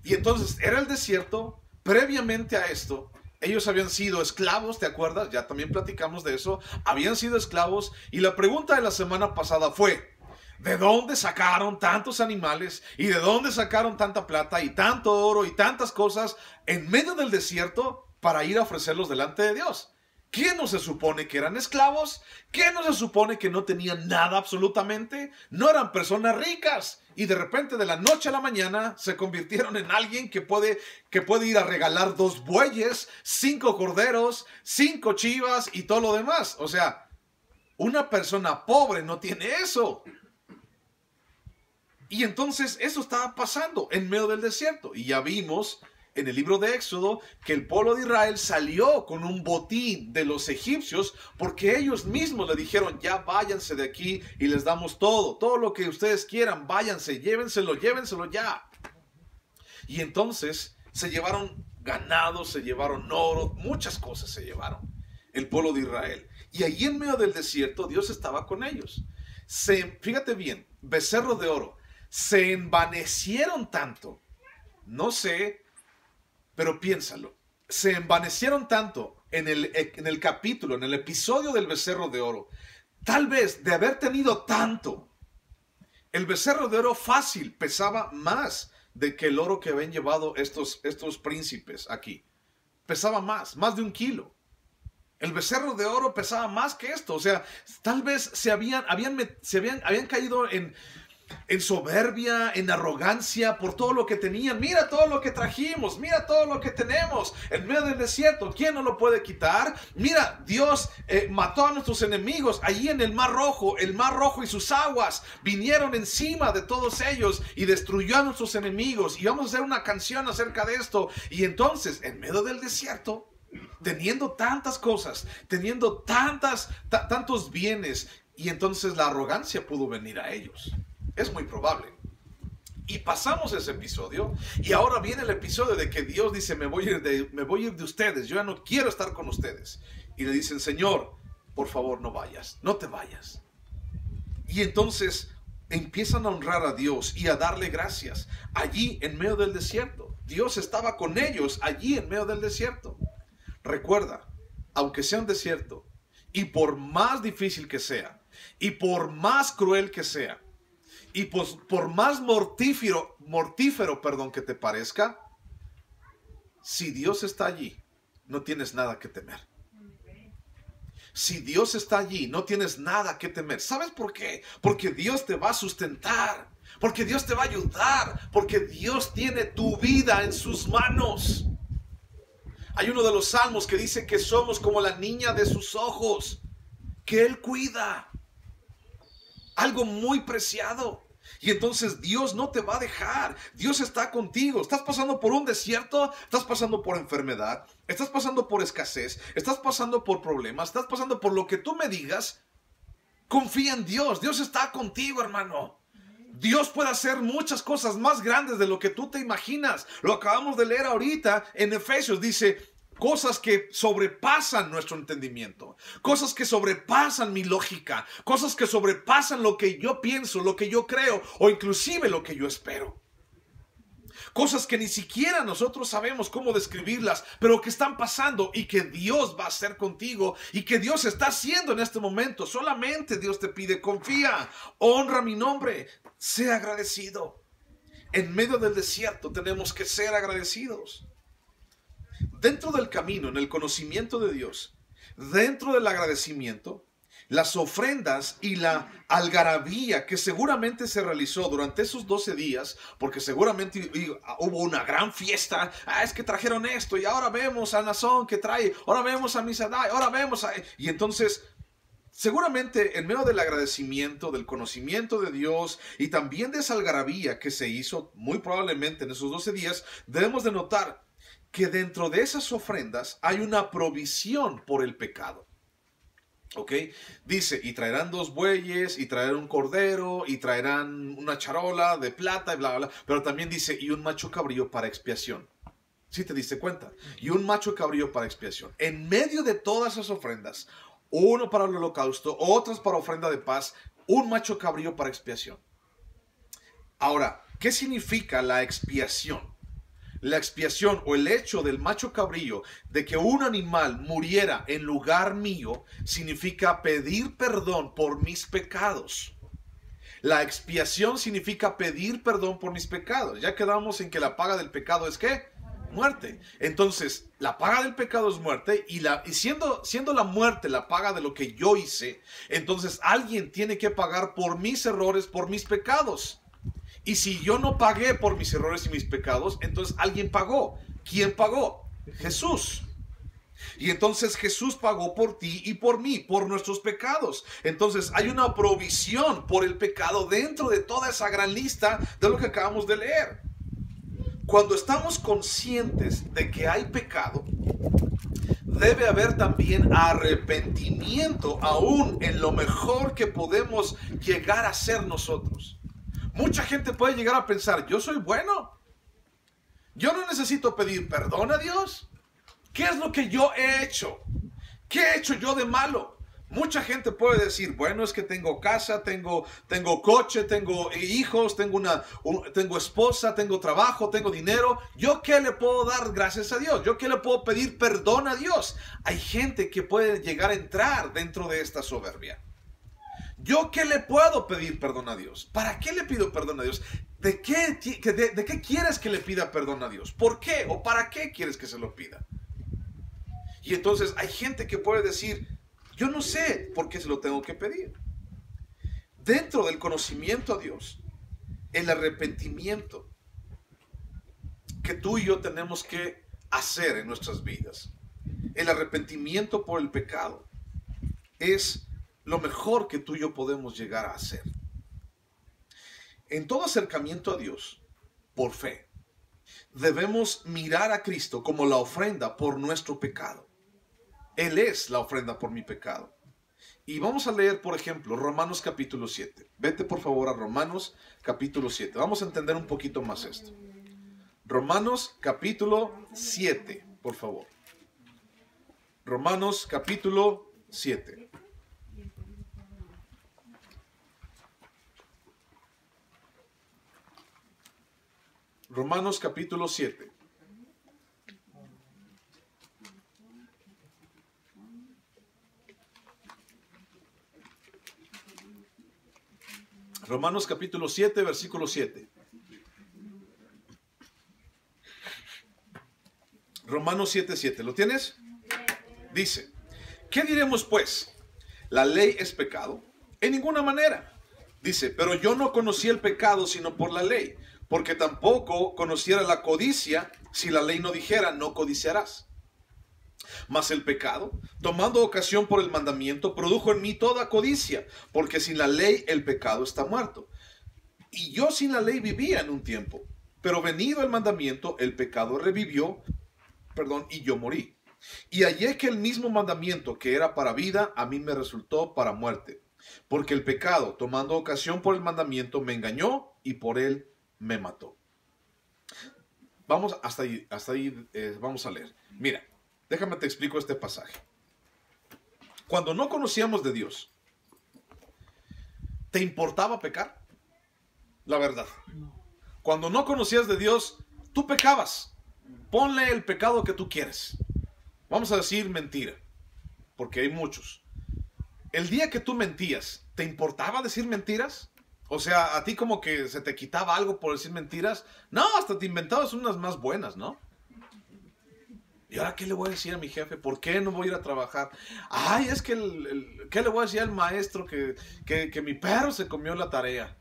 Y entonces era el desierto. Previamente a esto, ellos habían sido esclavos, ¿te acuerdas? Ya también platicamos de eso. Habían sido esclavos y la pregunta de la semana pasada fue, ¿de dónde sacaron tantos animales y de dónde sacaron tanta plata y tanto oro y tantas cosas en medio del desierto para ir a ofrecerlos delante de Dios? ¿Qué no se supone que eran esclavos? ¿Qué no se supone que no tenían nada absolutamente? No eran personas ricas y de repente de la noche a la mañana se convirtieron en alguien que puede ir a regalar 2 bueyes, 5 corderos, 5 chivas y todo lo demás. O sea, una persona pobre no tiene eso. Y entonces eso estaba pasando en medio del desierto. Y ya vimos en el libro de Éxodo que el pueblo de Israel salió con un botín de los egipcios porque ellos mismos le dijeron, ya váyanse de aquí y les damos todo lo que ustedes quieran, váyanse, llévenselo ya. Y entonces se llevaron ganado, se llevaron oro, muchas cosas se llevaron. el pueblo de Israel. Y allí en medio del desierto Dios estaba con ellos. Fíjate bien, becerro de oro, se envanecieron tanto, no sé, pero piénsalo, se envanecieron tanto en el capítulo, en el episodio del becerro de oro, tal vez de haber tenido tanto. El becerro de oro fácil pesaba más de que el oro que habían llevado estos príncipes aquí. Pesaba más de 1 kilo. El becerro de oro pesaba más que esto. O sea, tal vez habían caído en soberbia, en arrogancia por todo lo que tenían. Mira todo lo que trajimos, mira todo lo que tenemos en medio del desierto. ¿Quién no lo puede quitar? Mira, Dios mató a nuestros enemigos allí en el Mar Rojo y sus aguas vinieron encima de todos ellos y destruyó a nuestros enemigos. Y vamos a hacer una canción acerca de esto. Y entonces, en medio del desierto, teniendo tantas cosas, teniendo tantos bienes, y entonces la arrogancia pudo venir a ellos. Es muy probable. Y pasamos ese episodio, y ahora viene el episodio de que Dios dice, me voy a ir de ustedes, yo ya no quiero estar con ustedes. Y le dicen, Señor, por favor no vayas, no te vayas. Y entonces empiezan a honrar a Dios y a darle gracias. Allí en medio del desierto, Dios estaba con ellos allí en medio del desierto. Recuerda, aunque sea un desierto, y por más difícil que sea, y por más cruel que sea, y por más mortífero, que te parezca, si Dios está allí, no tienes nada que temer. Si Dios está allí, no tienes nada que temer. ¿Sabes por qué? Porque Dios te va a sustentar, porque Dios te va a ayudar, porque Dios tiene tu vida en sus manos. Hay uno de los salmos que dice que somos como la niña de sus ojos, que Él cuida. Algo muy preciado. Y entonces Dios no te va a dejar. Dios está contigo. Estás pasando por un desierto, estás pasando por enfermedad, estás pasando por escasez, estás pasando por problemas, estás pasando por lo que tú me digas. Confía en Dios. Dios está contigo, hermano. Dios puede hacer muchas cosas más grandes de lo que tú te imaginas. Lo acabamos de leer ahorita en Efesios. Dice, cosas que sobrepasan nuestro entendimiento, cosas que sobrepasan mi lógica, cosas que sobrepasan lo que yo pienso, lo que yo creo, o inclusive lo que yo espero. Cosas que ni siquiera nosotros sabemos cómo describirlas, pero que están pasando y que Dios va a hacer contigo y que Dios está haciendo en este momento. Solamente Dios te pide, confía, honra mi nombre, sé agradecido. En medio del desierto tenemos que ser agradecidos. Dentro del camino, en el conocimiento de Dios, dentro del agradecimiento, las ofrendas y la algarabía que seguramente se realizó durante esos 12 días, porque seguramente hubo una gran fiesta. Es que trajeron esto y ahora vemos a Nazón que trae, ahora vemos a Misadai, ahora vemos a... Y entonces, seguramente en medio del agradecimiento, del conocimiento de Dios y también de esa algarabía que se hizo muy probablemente en esos 12 días, debemos de notar que dentro de esas ofrendas hay una provisión por el pecado. ¿Ok? Dice, y traerán 2 bueyes, y traerán un cordero, y traerán una charola de plata, y bla, bla, bla. Pero también dice, y un macho cabrío para expiación. ¿Sí te diste cuenta? Y un macho cabrío para expiación. En medio de todas esas ofrendas, uno para el holocausto, otras para ofrenda de paz, un macho cabrío para expiación. Ahora, ¿qué significa la expiación? La expiación o el hecho del macho cabrío de que un animal muriera en lugar mío significa pedir perdón por mis pecados. La expiación significa pedir perdón por mis pecados. Ya quedamos en que la paga del pecado es ¿qué? Muerte. Entonces, la paga del pecado es muerte y siendo la muerte la paga de lo que yo hice, entonces alguien tiene que pagar por mis errores, por mis pecados. Y si yo no pagué por mis errores y mis pecados, entonces alguien pagó. ¿Quién pagó? Jesús. Y entonces Jesús pagó por ti y por mí, por nuestros pecados. Entonces hay una provisión por el pecado dentro de toda esa gran lista de lo que acabamos de leer. Cuando estamos conscientes de que hay pecado, debe haber también arrepentimiento aún en lo mejor que podemos llegar a ser nosotros. Mucha gente puede llegar a pensar, yo soy bueno. Yo no necesito pedir perdón a Dios. ¿Qué es lo que yo he hecho? ¿Qué he hecho yo de malo? Mucha gente puede decir, bueno, es que tengo casa, tengo coche, tengo hijos, tengo esposa, tengo trabajo, tengo dinero. ¿Yo qué le puedo dar gracias a Dios? ¿Yo qué le puedo pedir perdón a Dios? Hay gente que puede llegar a entrar dentro de esta soberbia. ¿Yo qué le puedo pedir perdón a Dios? ¿Para qué le pido perdón a Dios? ¿De qué quieres que le pida perdón a Dios? ¿Por qué o para qué quieres que se lo pida? Y entonces hay gente que puede decir, yo no sé por qué se lo tengo que pedir. Dentro del conocimiento a Dios, el arrepentimiento que tú y yo tenemos que hacer en nuestras vidas, el arrepentimiento por el pecado, es lo mejor que tú y yo podemos llegar a hacer. En todo acercamiento a Dios, por fe, debemos mirar a Cristo como la ofrenda por nuestro pecado. Él es la ofrenda por mi pecado. Y vamos a leer, por ejemplo, Romanos capítulo 7. Vete por favor a Romanos capítulo 7. Vamos a entender un poquito más esto. Romanos capítulo 7, por favor. Romanos capítulo 7. Romanos capítulo 7. Romanos capítulo 7, versículo 7. Romanos 7, 7. ¿Lo tienes? Dice, ¿qué diremos pues? ¿La ley es pecado? En ninguna manera. Dice, pero yo no conocí el pecado sino por la ley, porque tampoco conociera la codicia si la ley no dijera, no codiciarás. Mas el pecado, tomando ocasión por el mandamiento, produjo en mí toda codicia, porque sin la ley el pecado está muerto. Y yo sin la ley vivía en un tiempo, pero venido el mandamiento, el pecado revivió, y yo morí. Y hallé que el mismo mandamiento que era para vida, a mí me resultó para muerte. Porque el pecado, tomando ocasión por el mandamiento, me engañó y por él me mató. Vamos hasta ahí vamos a leer. Mira, déjame te explico este pasaje. Cuando no conocíamos de Dios, ¿te importaba pecar? La verdad. Cuando no conocías de Dios, tú pecabas. Ponle el pecado que tú quieres. Vamos a decir mentira, porque hay muchos. El día que tú mentías, ¿te importaba decir mentiras? O sea, a ti como que se te quitaba algo por decir mentiras. No, hasta te inventabas unas más buenas, ¿no? ¿Y ahora qué le voy a decir a mi jefe? ¿Por qué no voy a ir a trabajar? Ay, es que ¿qué le voy a decir al maestro que mi perro se comió la tarea?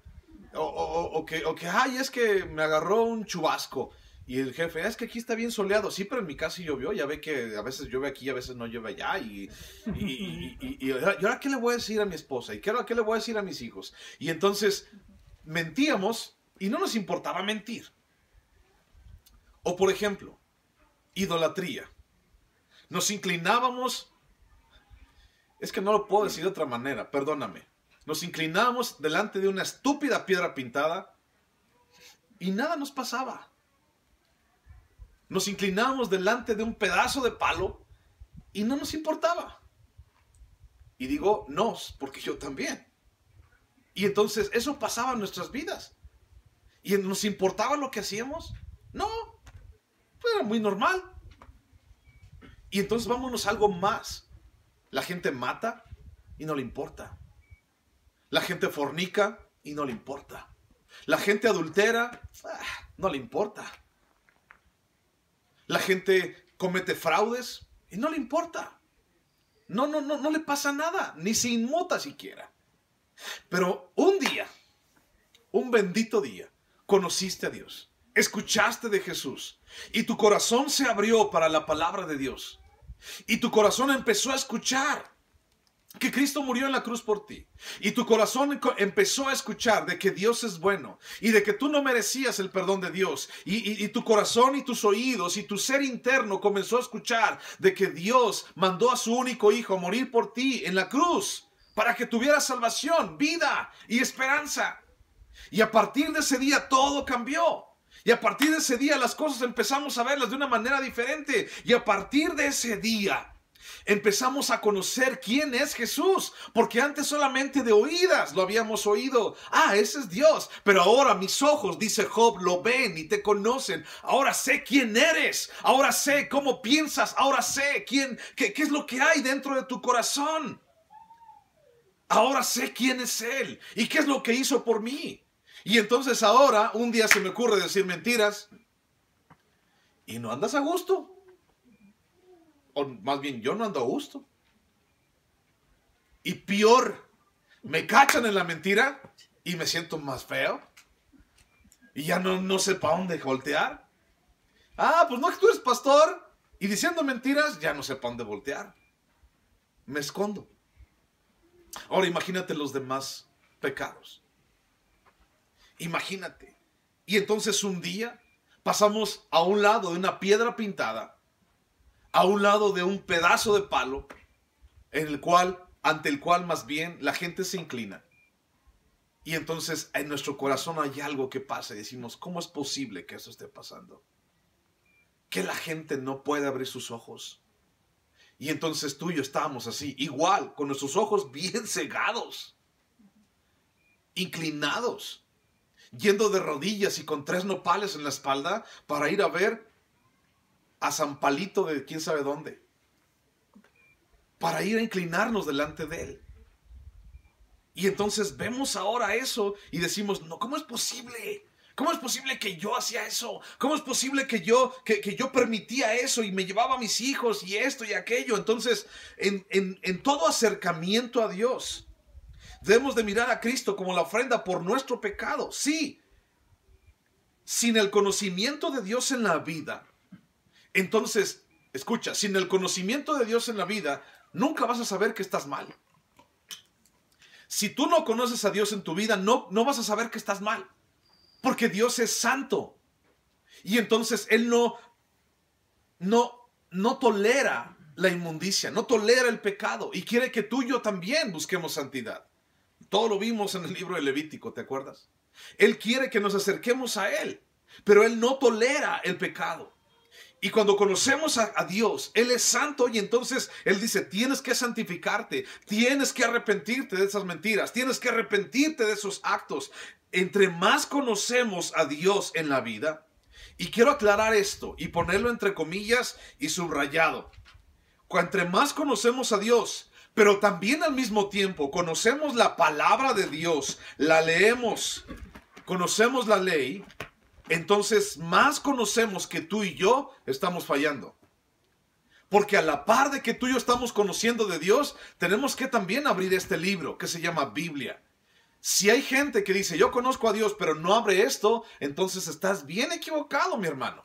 O que, ay, es que me agarró un chubasco. Y el jefe, es que aquí está bien soleado. Sí, pero en mi casa llovió. Ya ve que a veces llueve aquí, a veces no llueve allá. Y ahora qué le voy a decir a mi esposa? ¿Y qué le voy a decir a mis hijos? Y entonces mentíamos y no nos importaba mentir. O por ejemplo, idolatría. Nos inclinábamos, es que no lo puedo decir de otra manera, perdóname. Nos inclinábamos delante de una estúpida piedra pintada y nada nos pasaba. Nos inclinábamos delante de un pedazo de palo y no nos importaba. Y digo nos, porque yo también. Y entonces eso pasaba en nuestras vidas. ¿Y nos importaba lo que hacíamos? No, pues era muy normal. Y entonces vámonos a algo más. La gente mata y no le importa. La gente fornica y no le importa. La gente adultera, no le importa. La gente comete fraudes y no le importa. No le pasa nada, ni se inmuta siquiera. Pero un día, un bendito día, conociste a Dios, escuchaste de Jesús y tu corazón se abrió para la palabra de Dios. Y tu corazón empezó a escuchar que Cristo murió en la cruz por ti. Y tu corazón empezó a escuchar de que Dios es bueno y de que tú no merecías el perdón de Dios. Y tu corazón y tus oídos y tu ser interno comenzó a escuchar de que Dios mandó a su único hijo a morir por ti en la cruz para que tuvieras salvación, vida y esperanza. Y a partir de ese día todo cambió. Y a partir de ese día las cosas empezamos a verlas de una manera diferente. Y a partir de ese día Empezamos a conocer quién es Jesús, porque antes solamente de oídas lo habíamos oído. Ah, ese es Dios, pero ahora mis ojos, dice Job, lo ven y te conocen. Ahora sé quién eres, ahora sé cómo piensas, ahora sé qué es lo que hay dentro de tu corazón. Ahora sé quién es Él y qué es lo que hizo por mí. Y entonces ahora un día se me ocurre decir mentiras y no andas a gusto. O más bien, yo no ando a gusto. Y peor, me cachan en la mentira y me siento más feo. Y ya no sé para dónde voltear. Ah, pues no, que tú eres pastor. Y diciendo mentiras, ya no sé para dónde voltear. Me escondo. Ahora imagínate los demás pecados. Imagínate. Y entonces un día pasamos a un lado de una piedra pintada, a un lado de un pedazo de palo, ante el cual más bien la gente se inclina. Y entonces en nuestro corazón hay algo que pasa y decimos, ¿cómo es posible que eso esté pasando? Que la gente no puede abrir sus ojos. Y entonces tú y yo estábamos así, igual, con nuestros ojos bien cegados, inclinados, yendo de rodillas y con 3 nopales en la espalda para ir a ver a San Palito de quién sabe dónde, para ir a inclinarnos delante de él. Y entonces vemos ahora eso y decimos, no, ¿cómo es posible? ¿Cómo es posible que yo hacía eso? ¿Cómo es posible que yo permitía eso y me llevaba a mis hijos y esto y aquello? Entonces, en todo acercamiento a Dios, debemos de mirar a Cristo como la ofrenda por nuestro pecado. Sí, sin el conocimiento de Dios en la vida, entonces, escucha, sin el conocimiento de Dios en la vida, nunca vas a saber que estás mal. Si tú no conoces a Dios en tu vida, no vas a saber que estás mal. Porque Dios es santo. Y entonces Él no tolera la inmundicia, no tolera el pecado. Y quiere que tú y yo también busquemos santidad. Todo lo vimos en el libro de Levítico, ¿te acuerdas? Él quiere que nos acerquemos a Él, pero Él no tolera el pecado. Y cuando conocemos a Dios, Él es santo y entonces Él dice, tienes que santificarte, tienes que arrepentirte de esas mentiras, tienes que arrepentirte de esos actos. Entre más conocemos a Dios en la vida, y quiero aclarar esto y ponerlo entre comillas y subrayado, entre más conocemos a Dios, pero también al mismo tiempo conocemos la palabra de Dios, la leemos, conocemos la ley, entonces más conocemos que tú y yo estamos fallando. Porque a la par de que tú y yo estamos conociendo de Dios, tenemos que también abrir este libro que se llama Biblia. Si hay gente que dice, yo conozco a Dios, pero no abre esto, entonces estás bien equivocado, mi hermano.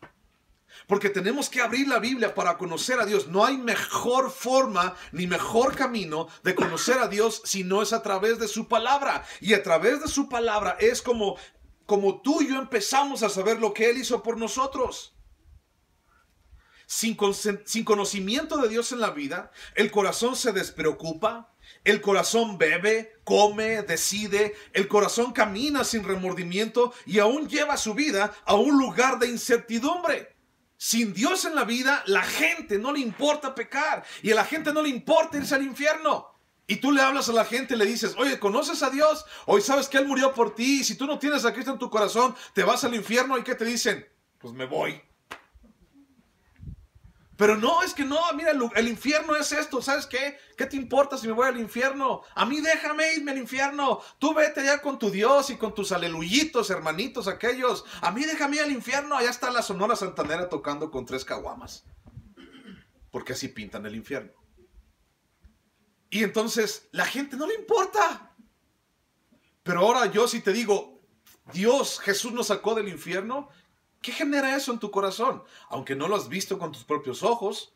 Porque tenemos que abrir la Biblia para conocer a Dios. No hay mejor forma ni mejor camino de conocer a Dios si no es a través de su palabra. Y a través de su palabra es como tú y yo empezamos a saber lo que Él hizo por nosotros. Sin conocimiento de Dios en la vida, el corazón se despreocupa, el corazón bebe, come, decide, el corazón camina sin remordimiento y aún lleva su vida a un lugar de incertidumbre. Sin Dios en la vida, la gente no le importa pecar y a la gente no le importa irse al infierno. Y tú le hablas a la gente y le dices, oye, ¿conoces a Dios? Hoy sabes que Él murió por ti y si tú no tienes a Cristo en tu corazón, te vas al infierno. ¿Y qué te dicen? Pues me voy. Pero no, es que no, mira, el infierno es esto, ¿sabes qué? ¿Qué te importa si me voy al infierno? A mí déjame irme al infierno. Tú vete allá con tu Dios y con tus aleluyitos, hermanitos aquellos. A mí déjame ir al infierno. Allá está la Sonora Santanera tocando con 3 caguamas. Porque así pintan el infierno. Y entonces, la gente no le importa. Pero ahora yo si te digo, Dios, Jesús nos sacó del infierno, ¿qué genera eso en tu corazón? Aunque no lo has visto con tus propios ojos,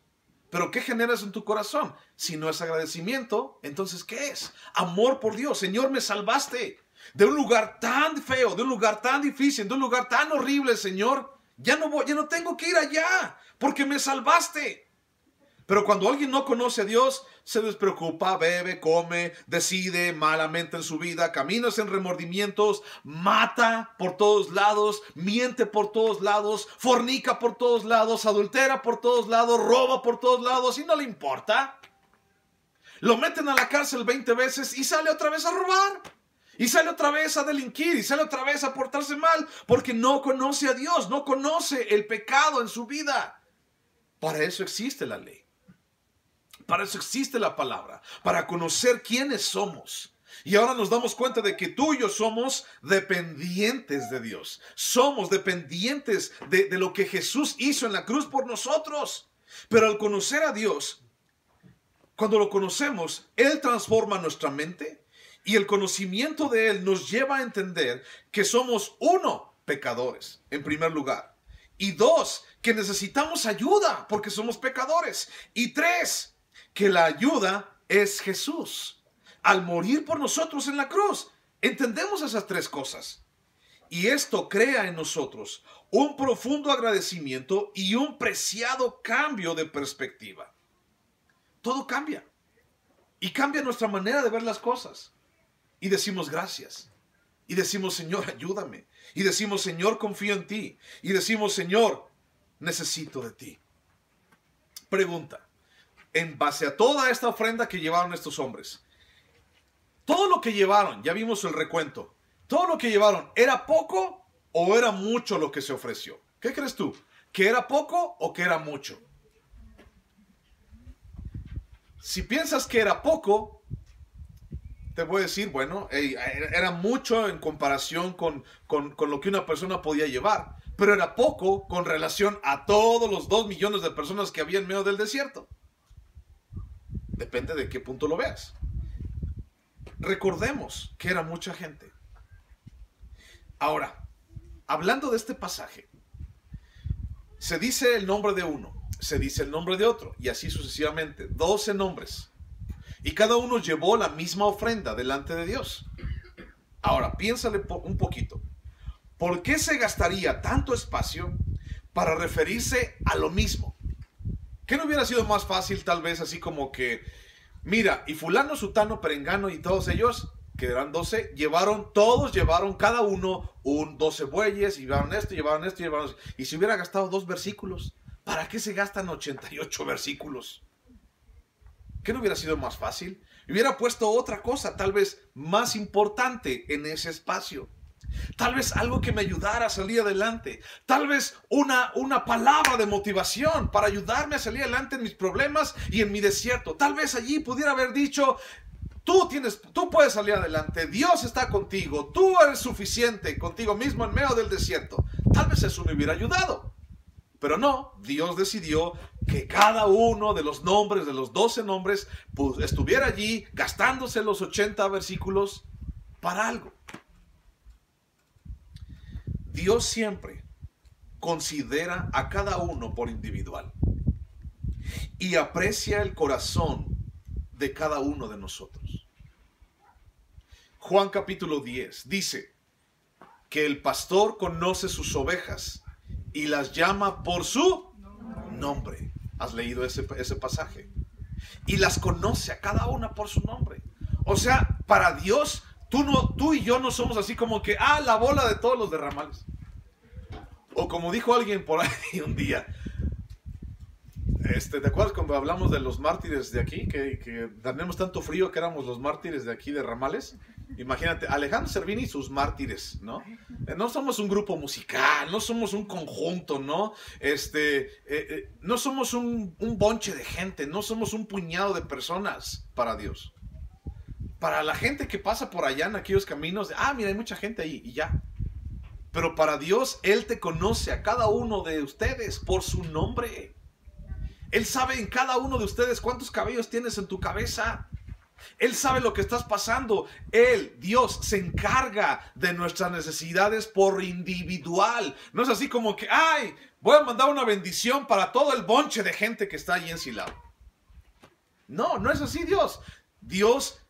pero ¿qué genera eso en tu corazón? Si no es agradecimiento, entonces ¿qué es? Amor por Dios. Señor, me salvaste de un lugar tan feo, de un lugar tan difícil, de un lugar tan horrible, Señor. Ya no tengo que ir allá, porque me salvaste. Pero cuando alguien no conoce a Dios, se despreocupa, bebe, come, decide malamente en su vida, camina sin remordimientos, mata por todos lados, miente por todos lados, fornica por todos lados, adultera por todos lados, roba por todos lados y no le importa. Lo meten a la cárcel 20 veces y sale otra vez a robar. Y sale otra vez a delinquir, y sale otra vez a portarse mal, porque no conoce a Dios, no conoce el pecado en su vida. Para eso existe la ley. Para eso existe la palabra, para conocer quiénes somos. Y ahora nos damos cuenta de que tú y yo somos dependientes de Dios. Somos dependientes de lo que Jesús hizo en la cruz por nosotros. Pero al conocer a Dios, cuando lo conocemos, Él transforma nuestra mente. Y el conocimiento de Él nos lleva a entender que somos, uno, pecadores, en primer lugar. Y dos, que necesitamos ayuda porque somos pecadores. Y tres, que la ayuda es Jesús. Al morir por nosotros en la cruz, entendemos esas tres cosas. Y esto crea en nosotros un profundo agradecimiento y un preciado cambio de perspectiva. Todo cambia. Y cambia nuestra manera de ver las cosas. Y decimos gracias. Y decimos, Señor, ayúdame. Y decimos, Señor, confío en ti. Y decimos, Señor, necesito de ti. Pregunta. En base a toda esta ofrenda que llevaron estos hombres, todo lo que llevaron, ya vimos el recuento, todo lo que llevaron, ¿era poco o era mucho lo que se ofreció? ¿Qué crees tú? ¿Que era poco o que era mucho? Si piensas que era poco, te voy a decir, bueno, era mucho en comparación con lo que una persona podía llevar, pero era poco con relación a todos los 2 millones de personas que había en medio del desierto. Depende de qué punto lo veas. Recordemos que era mucha gente. Ahora, hablando de este pasaje, se dice el nombre de uno, se dice el nombre de otro, y así sucesivamente, 12 nombres. Y cada uno llevó la misma ofrenda delante de Dios. Ahora, piénsale un poquito. ¿Por qué se gastaría tanto espacio para referirse a lo mismo? ¿Qué no hubiera sido más fácil tal vez así como que, mira, y fulano, sutano, perengano y todos ellos, que eran 12, todos llevaron cada uno 12 bueyes, llevaron esto, llevaron esto, llevaron esto. Y si hubiera gastado 2 versículos, ¿para qué se gastan 88 versículos? ¿Qué no hubiera sido más fácil? Hubiera puesto otra cosa, tal vez más importante en ese espacio. Tal vez algo que me ayudara a salir adelante. Tal vez una palabra de motivación para ayudarme a salir adelante en mis problemas y en mi desierto. Tal vez allí pudiera haber dicho, tú puedes salir adelante. Dios está contigo. Tú eres suficiente contigo mismo en medio del desierto. Tal vez eso me hubiera ayudado. Pero no, Dios decidió que cada uno de los nombres, de los 12 nombres, pues, estuviera allí gastándose los 80 versículos para algo. Dios siempre considera a cada uno por individual y aprecia el corazón de cada uno de nosotros. Juan capítulo 10 dice que el pastor conoce sus ovejas y las llama por su nombre. ¿Has leído ese pasaje? Y las conoce a cada una por su nombre. O sea, para Dios, tú y yo no somos así como que, la bola de todos los de Ramales. O como dijo alguien por ahí un día, ¿te acuerdas cuando hablamos de los mártires de aquí? Que tenemos tanto frío que éramos los mártires de aquí de Ramales. Imagínate, Alejandro Servini y sus mártires, ¿no? No somos un grupo musical, no somos un conjunto, ¿no? No somos un bonche de gente, no somos un puñado de personas para Dios. Para la gente que pasa por allá en aquellos caminos, mira, hay mucha gente ahí y ya. Pero para Dios, Él te conoce a cada uno de ustedes por su nombre. Él sabe en cada uno de ustedes cuántos cabellos tienes en tu cabeza. Él sabe lo que estás pasando. Él, Dios, se encarga de nuestras necesidades por individual. No es así como que, voy a mandar una bendición para todo el bonche de gente que está allí en Silao. No, no es así Dios. Dios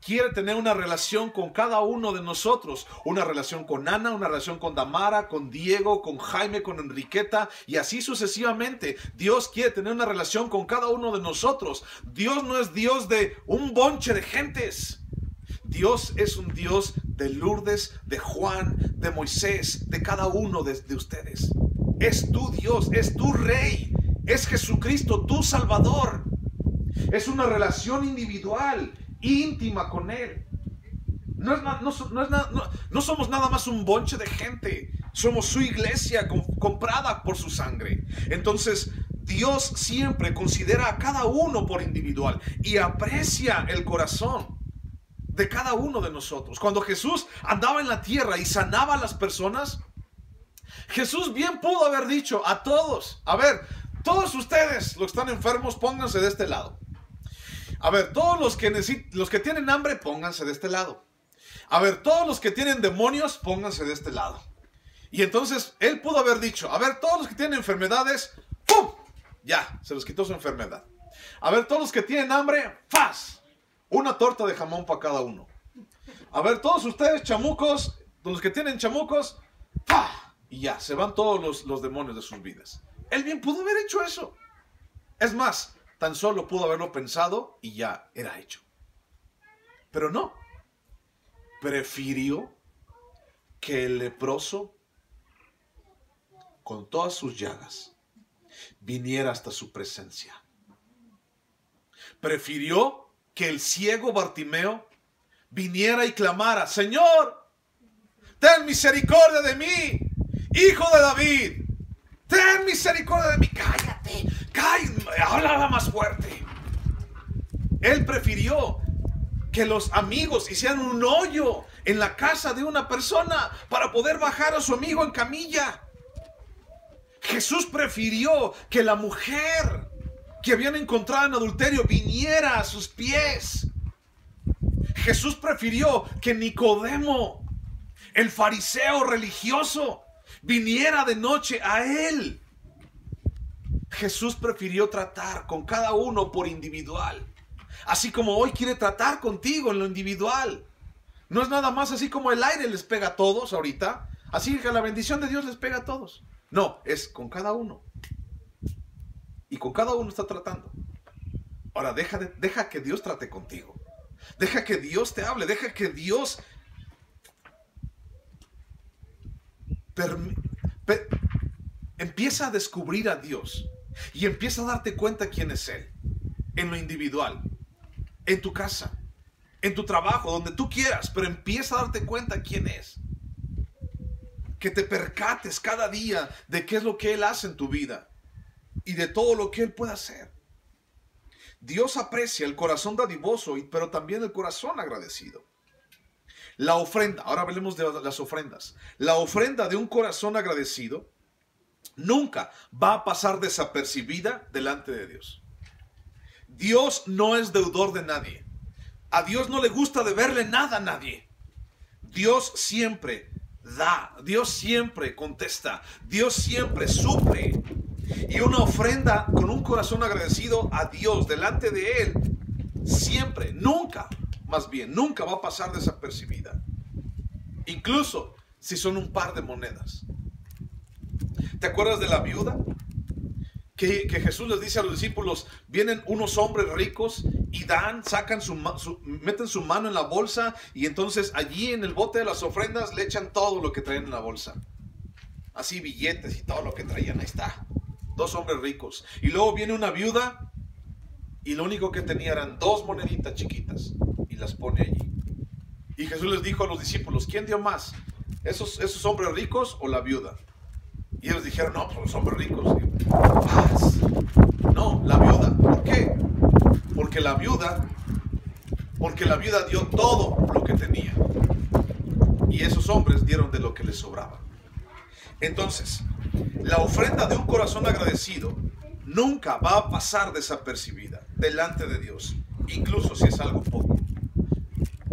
quiere tener una relación con cada uno de nosotros. Una relación con Ana, una relación con Damara, con Diego, con Jaime, con Enriqueta y así sucesivamente. Dios quiere tener una relación con cada uno de nosotros. Dios no es Dios de un bonche de gentes. Dios es un Dios de Lourdes, de Juan, de Moisés, de cada uno de ustedes. Es tu Dios, es tu Rey, es Jesucristo, tu Salvador. Es una relación individual, íntima con Él. No somos nada más un bonche de gente. Somos su iglesia comprada por su sangre. Entonces, Dios siempre considera a cada uno por individual y aprecia el corazón de cada uno de nosotros. Cuando Jesús andaba en la tierra y sanaba a las personas, Jesús bien pudo haber dicho a todos: a ver, todos ustedes, los que están enfermos, pónganse de este lado. A ver, todos los que tienen hambre, pónganse de este lado. A ver, todos los que tienen demonios, pónganse de este lado. Y entonces Él pudo haber dicho: a ver, todos los que tienen enfermedades, ¡pum! Ya, se les quitó su enfermedad. A ver, todos los que tienen hambre, ¡faz! Una torta de jamón para cada uno. A ver, todos ustedes chamucos, los que tienen chamucos, ¡pah! Y ya, se van todos los demonios de sus vidas. Él bien pudo haber hecho eso. Es más, tan solo pudo haberlo pensado y ya era hecho. Pero no. Prefirió que el leproso, con todas sus llagas, viniera hasta su presencia. Prefirió que el ciego Bartimeo viniera y clamara: Señor, ten misericordia de mí, Hijo de David, ten misericordia de mí. Cállate, hablaba más fuerte. Él prefirió que los amigos hicieran un hoyo en la casa de una persona para poder bajar a su amigo en camilla. Jesús prefirió que la mujer que habían encontrado en adulterio viniera a sus pies. Jesús prefirió que Nicodemo, el fariseo religioso, viniera de noche a Él. Jesús prefirió tratar con cada uno por individual. Así como hoy quiere tratar contigo en lo individual. No es nada más así como el aire les pega a todos ahorita. Así que la bendición de Dios les pega a todos. No, es con cada uno. Y con cada uno está tratando. Ahora deja que Dios trate contigo. Deja que Dios te hable. Deja que Dios empieza a descubrir a Dios. Y empieza a darte cuenta quién es Él. En lo individual. En tu casa, en tu trabajo, donde tú quieras, pero empieza a darte cuenta quién es. Que te percates cada día de qué es lo que Él hace en tu vida y de todo lo que Él puede hacer. Dios aprecia el corazón dadivoso, pero también el corazón agradecido. La ofrenda, ahora hablemos de las ofrendas. La ofrenda de un corazón agradecido nunca va a pasar desapercibida delante de Dios. Dios no es deudor de nadie. A Dios no le gusta deberle nada a nadie. Dios siempre da. Dios siempre contesta. Dios siempre suple. Y una ofrenda con un corazón agradecido a Dios delante de Él, siempre, nunca va a pasar desapercibida. Incluso si son un par de monedas. ¿Te acuerdas de la viuda? Que Jesús les dice a los discípulos: vienen unos hombres ricos y meten su mano en la bolsa, y entonces allí en el bote de las ofrendas le echan todo lo que traen en la bolsa. Así billetes y todo lo que traían, ahí está. 2 hombres ricos. Y luego viene una viuda y lo único que tenía eran 2 moneditas chiquitas y las pone allí. Y Jesús les dijo a los discípulos: ¿quién dio más? ¿Esos hombres ricos o la viuda? Y ellos dijeron: no, pues los hombres ricos. No, la viuda. ¿Por qué? Porque la viuda dio todo lo que tenía. Y esos hombres dieron de lo que les sobraba. Entonces, la ofrenda de un corazón agradecido nunca va a pasar desapercibida delante de Dios, incluso si es algo poco.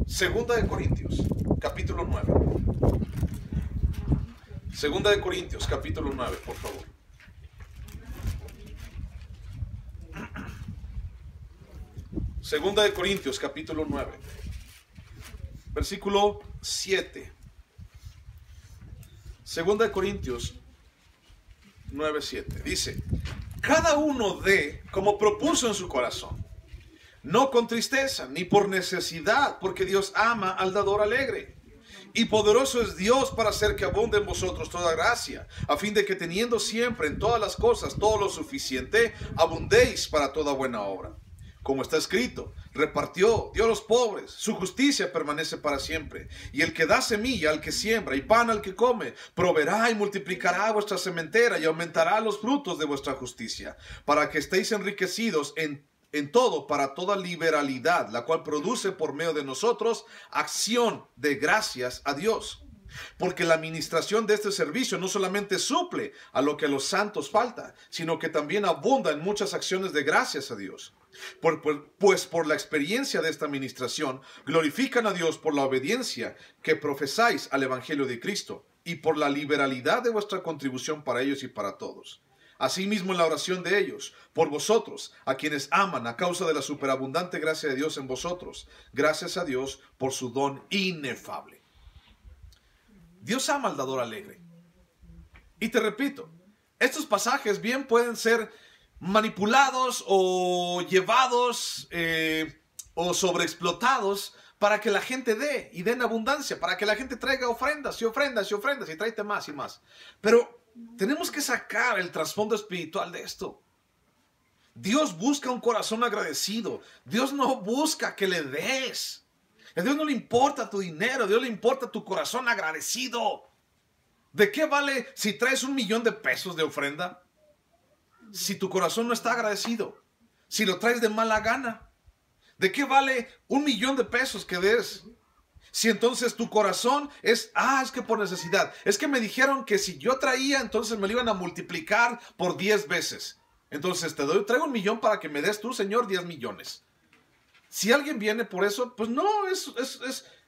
Segunda de Corintios, capítulo 9. Segunda de Corintios, capítulo 9, por favor. Segunda de Corintios, capítulo 9. Versículo 7. Segunda de Corintios 9:7. Dice: cada uno dé como propuso en su corazón, no con tristeza ni por necesidad, porque Dios ama al dador alegre. Y poderoso es Dios para hacer que abunde en vosotros toda gracia, a fin de que teniendo siempre en todas las cosas todo lo suficiente, abundéis para toda buena obra. como está escrito, repartió, dio a los pobres, su justicia permanece para siempre. Y el que da semilla al que siembra y pan al que come, proveerá y multiplicará vuestra sementera y aumentará los frutos de vuestra justicia, para que estéis enriquecidos en todo, para toda liberalidad, la cual produce por medio de nosotros acción de gracias a Dios. Porque la administración de este servicio no solamente suple a lo que a los santos falta, sino que también abunda en muchas acciones de gracias a Dios. Pues por la experiencia de esta administración, glorifican a Dios por la obediencia que profesáis al Evangelio de Cristo y por la liberalidad de vuestra contribución para ellos y para todos. Asimismo en la oración de ellos, por vosotros, a quienes aman a causa de la superabundante gracia de Dios en vosotros, gracias a Dios por su don inefable. Dios ama al dador alegre. Y te repito, estos pasajes bien pueden ser manipulados o llevados o sobreexplotados para que la gente dé y dé en abundancia, para que la gente traiga ofrendas y ofrendas y ofrendas y tráete más y más. Pero tenemos que sacar el trasfondo espiritual de esto. Dios busca un corazón agradecido. Dios no busca que le des. A Dios no le importa tu dinero, a Dios le importa tu corazón agradecido. ¿De qué vale si traes 1,000,000 de pesos de ofrenda si tu corazón no está agradecido? Si lo traes de mala gana. ¿De qué vale 1,000,000 de pesos que des? Si entonces tu corazón es que por necesidad. Es que me dijeron que si yo traía, entonces me lo iban a multiplicar por 10 veces. Entonces traigo 1,000,000 para que me des tú, Señor, 10 millones. Si alguien viene por eso, pues no,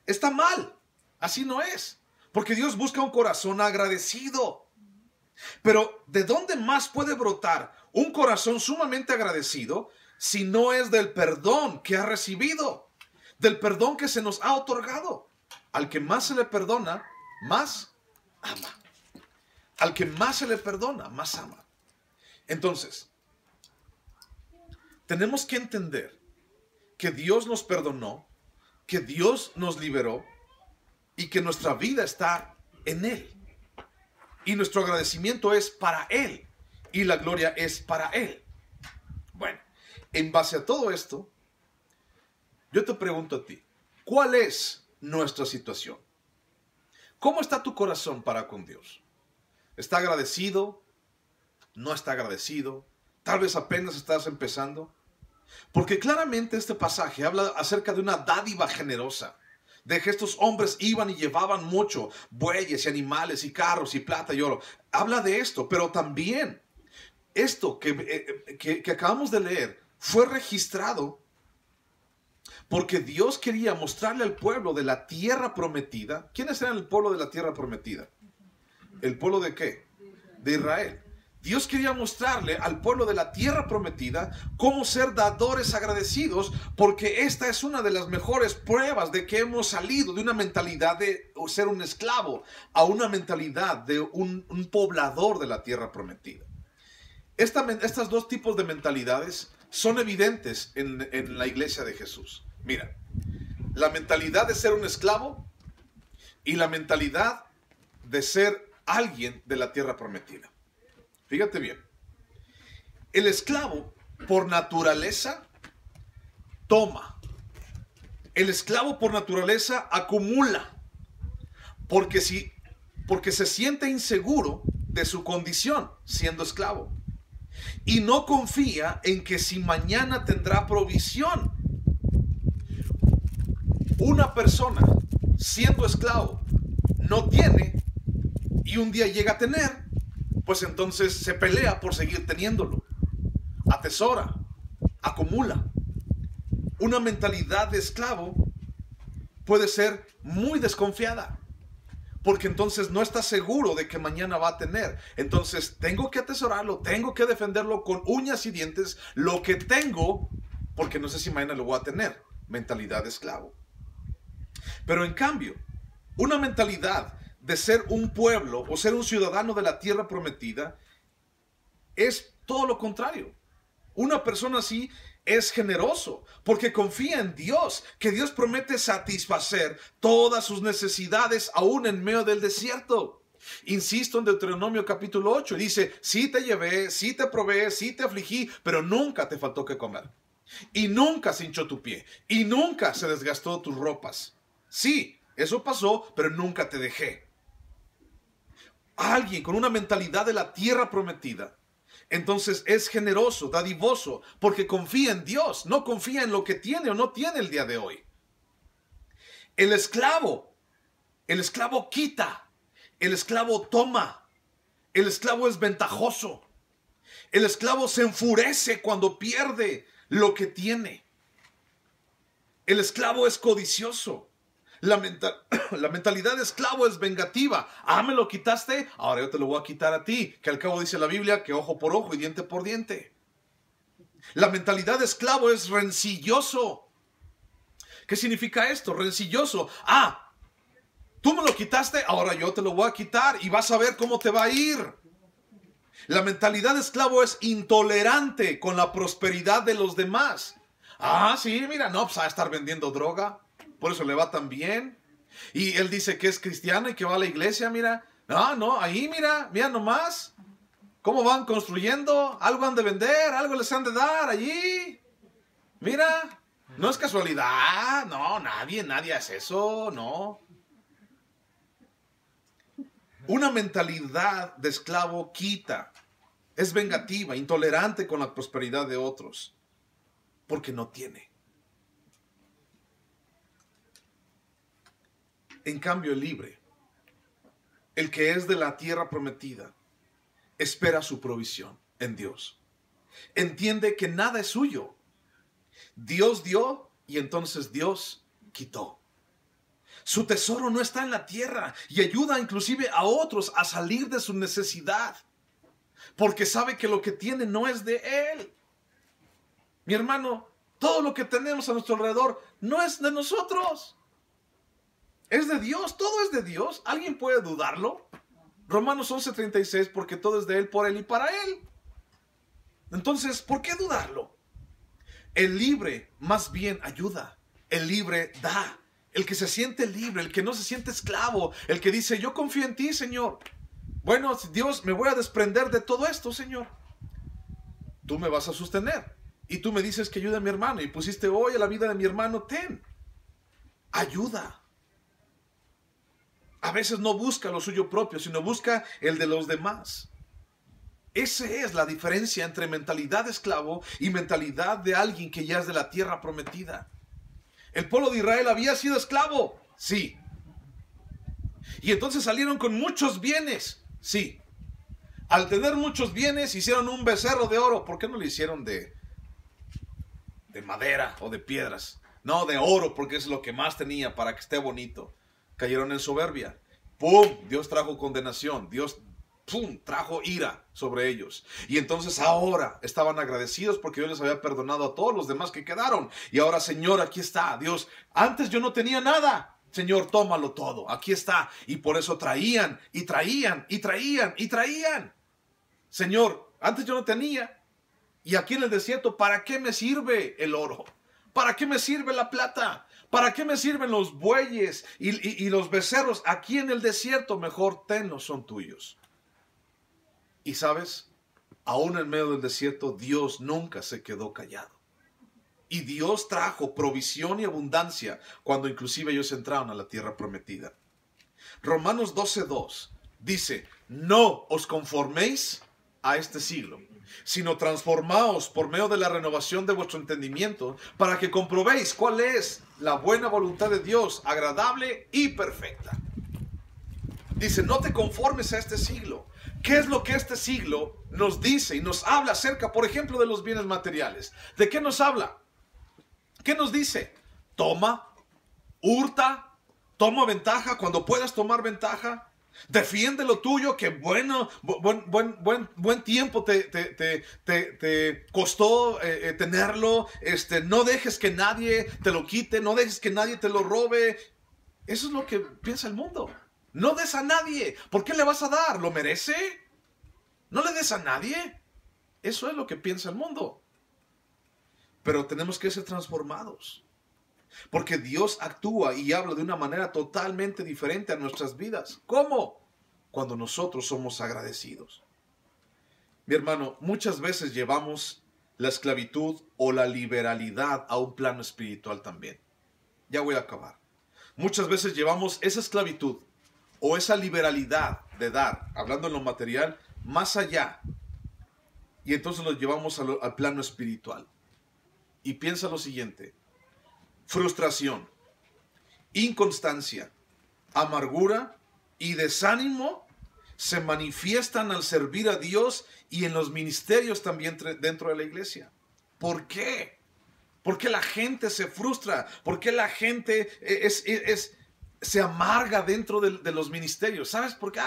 está mal. Así no es. Porque Dios busca un corazón agradecido. Pero ¿de dónde más puede brotar un corazón sumamente agradecido si no es del perdón que ha recibido? Del perdón que se nos ha otorgado. Al que más se le perdona, más ama. Al que más se le perdona, más ama. Entonces, tenemos que entender que Dios nos perdonó, que Dios nos liberó y que nuestra vida está en Él. Y nuestro agradecimiento es para Él y la gloria es para Él. Bueno, en base a todo esto, yo te pregunto a ti, ¿cuál es nuestra situación? ¿Cómo está tu corazón para con Dios? ¿Está agradecido? ¿No está agradecido? Tal vez apenas estás empezando. Porque claramente este pasaje habla acerca de una dádiva generosa, de que estos hombres iban y llevaban mucho, bueyes y animales y carros y plata y oro. Habla de esto, pero también esto que acabamos de leer fue registrado porque Dios quería mostrarle al pueblo de la tierra prometida. ¿Quiénes eran el pueblo de la tierra prometida? ¿El pueblo de qué? De Israel. Dios quería mostrarle al pueblo de la tierra prometida cómo ser dadores agradecidos, porque esta es una de las mejores pruebas de que hemos salido de una mentalidad de ser un esclavo a una mentalidad de un poblador de la tierra prometida. Estas dos tipos de mentalidades son evidentes en la iglesia de Jesús. Mira, la mentalidad de ser un esclavo y la mentalidad de ser alguien de la tierra prometida. Fíjate bien, el esclavo por naturaleza toma, el esclavo por naturaleza acumula, porque se siente inseguro de su condición siendo esclavo y no confía en que si mañana tendrá provisión. Una persona siendo esclavo no tiene y un día llega a tener, pues entonces se pelea por seguir teniéndolo. Atesora, acumula. Una mentalidad de esclavo puede ser muy desconfiada, porque entonces no está seguro de que mañana va a tener. Entonces tengo que atesorarlo, tengo que defenderlo con uñas y dientes, lo que tengo, porque no sé si mañana lo voy a tener. Mentalidad de esclavo. Pero en cambio, una mentalidad de ser un pueblo o ser un ciudadano de la tierra prometida es todo lo contrario. Una persona así es generoso porque confía en Dios, que Dios promete satisfacer todas sus necesidades aún en medio del desierto. Insisto en Deuteronomio capítulo 8, dice, sí te llevé, sí te probé, sí te afligí, pero nunca te faltó que comer. Y nunca se hinchó tu pie. Y nunca se desgastó tus ropas. Sí, eso pasó, pero nunca te dejé. Alguien con una mentalidad de la tierra prometida, entonces es generoso, dadivoso, porque confía en Dios, no confía en lo que tiene o no tiene el día de hoy. El esclavo quita, el esclavo toma, el esclavo es ventajoso, el esclavo se enfurece cuando pierde lo que tiene. El esclavo es codicioso. La mentalidad de esclavo es vengativa. Ah, me lo quitaste, ahora yo te lo voy a quitar a ti. Que al cabo dice la Biblia que ojo por ojo y diente por diente. La mentalidad de esclavo es rencilloso. ¿Qué significa esto? Rencilloso. Ah, tú me lo quitaste, ahora yo te lo voy a quitar y vas a ver cómo te va a ir. La mentalidad de esclavo es intolerante con la prosperidad de los demás. Ah, sí, mira, no, pues va a estar vendiendo droga. Por eso le va tan bien. Y él dice que es cristiano y que va a la iglesia, mira. No, ahí mira nomás. ¿Cómo van construyendo? Algo han de vender, algo les han de dar allí. Mira, no es casualidad. No, nadie hace eso, no. Una mentalidad de esclavo quita. Es vengativa, intolerante con la prosperidad de otros. Porque no tiene. En cambio, el libre, el que es de la tierra prometida, espera su provisión en Dios. Entiende que nada es suyo. Dios dio y entonces Dios quitó. Su tesoro no está en la tierra y ayuda inclusive a otros a salir de su necesidad, porque sabe que lo que tiene no es de él. Mi hermano, todo lo que tenemos a nuestro alrededor no es de nosotros. Es de Dios, todo es de Dios. ¿Alguien puede dudarlo? Romanos 11:36, porque todo es de Él, por Él y para Él. Entonces, ¿por qué dudarlo? El libre más bien ayuda. El libre da. El que se siente libre, el que no se siente esclavo, el que dice, yo confío en ti, Señor. Bueno, Dios, me voy a desprender de todo esto, Señor. Tú me vas a sostener. Y tú me dices que ayuda a mi hermano. Y pusiste hoy a la vida de mi hermano, ten. Ayuda. A veces no busca lo suyo propio, sino busca el de los demás. Esa es la diferencia entre mentalidad de esclavo y mentalidad de alguien que ya es de la tierra prometida. El pueblo de Israel había sido esclavo, sí. Y entonces salieron con muchos bienes, sí. Al tener muchos bienes hicieron un becerro de oro. ¿Por qué no lo hicieron de madera o de piedras? No, de oro, porque es lo que más tenía para que esté bonito. Cayeron en soberbia. ¡Pum! Dios trajo condenación. Dios, ¡pum!, trajo ira sobre ellos. Y entonces ahora estaban agradecidos porque Dios les había perdonado a todos los demás que quedaron. Y ahora, Señor, aquí está. Dios, antes yo no tenía nada. Señor, tómalo todo. Aquí está. Y por eso traían, y traían, y traían, y traían. Señor, antes yo no tenía. Y aquí en el desierto, ¿para qué me sirve el oro? ¿Para qué me sirve la plata? ¿Para qué me sirven los bueyes y los becerros? Aquí en el desierto, mejor tenlos, son tuyos. Y sabes, aún en medio del desierto, Dios nunca se quedó callado. Y Dios trajo provisión y abundancia cuando inclusive ellos entraron a la tierra prometida. Romanos 12:2 dice, no os conforméis a este siglo, sino transformaos por medio de la renovación de vuestro entendimiento, para que comprobéis cuál es la buena voluntad de Dios, agradable y perfecta. Dice, no te conformes a este siglo. ¿Qué es lo que este siglo nos dice y nos habla acerca, por ejemplo, de los bienes materiales? ¿De qué nos habla? ¿Qué nos dice? Toma, hurta, toma ventaja cuando puedas tomar ventaja. Defiende lo tuyo, que bueno, buen tiempo te costó tenerlo. No dejes que nadie te lo quite, no dejes que nadie te lo robe. Eso es lo que piensa el mundo. No des a nadie. ¿Por qué le vas a dar? ¿Lo merece? No le des a nadie. Eso es lo que piensa el mundo. Pero tenemos que ser transformados. Porque Dios actúa y habla de una manera totalmente diferente a nuestras vidas. ¿Cómo? Cuando nosotros somos agradecidos. Mi hermano, muchas veces llevamos la esclavitud o la liberalidad a un plano espiritual también. Ya voy a acabar. Muchas veces llevamos esa esclavitud o esa liberalidad de dar, hablando en lo material, más allá. Y entonces lo llevamos al plano espiritual. Y piensa lo siguiente: frustración, inconstancia, amargura y desánimo se manifiestan al servir a Dios y en los ministerios también dentro de la iglesia. ¿Por qué? ¿Por qué la gente se frustra? ¿Por qué la gente se amarga dentro de los ministerios? ¿Sabes por qué?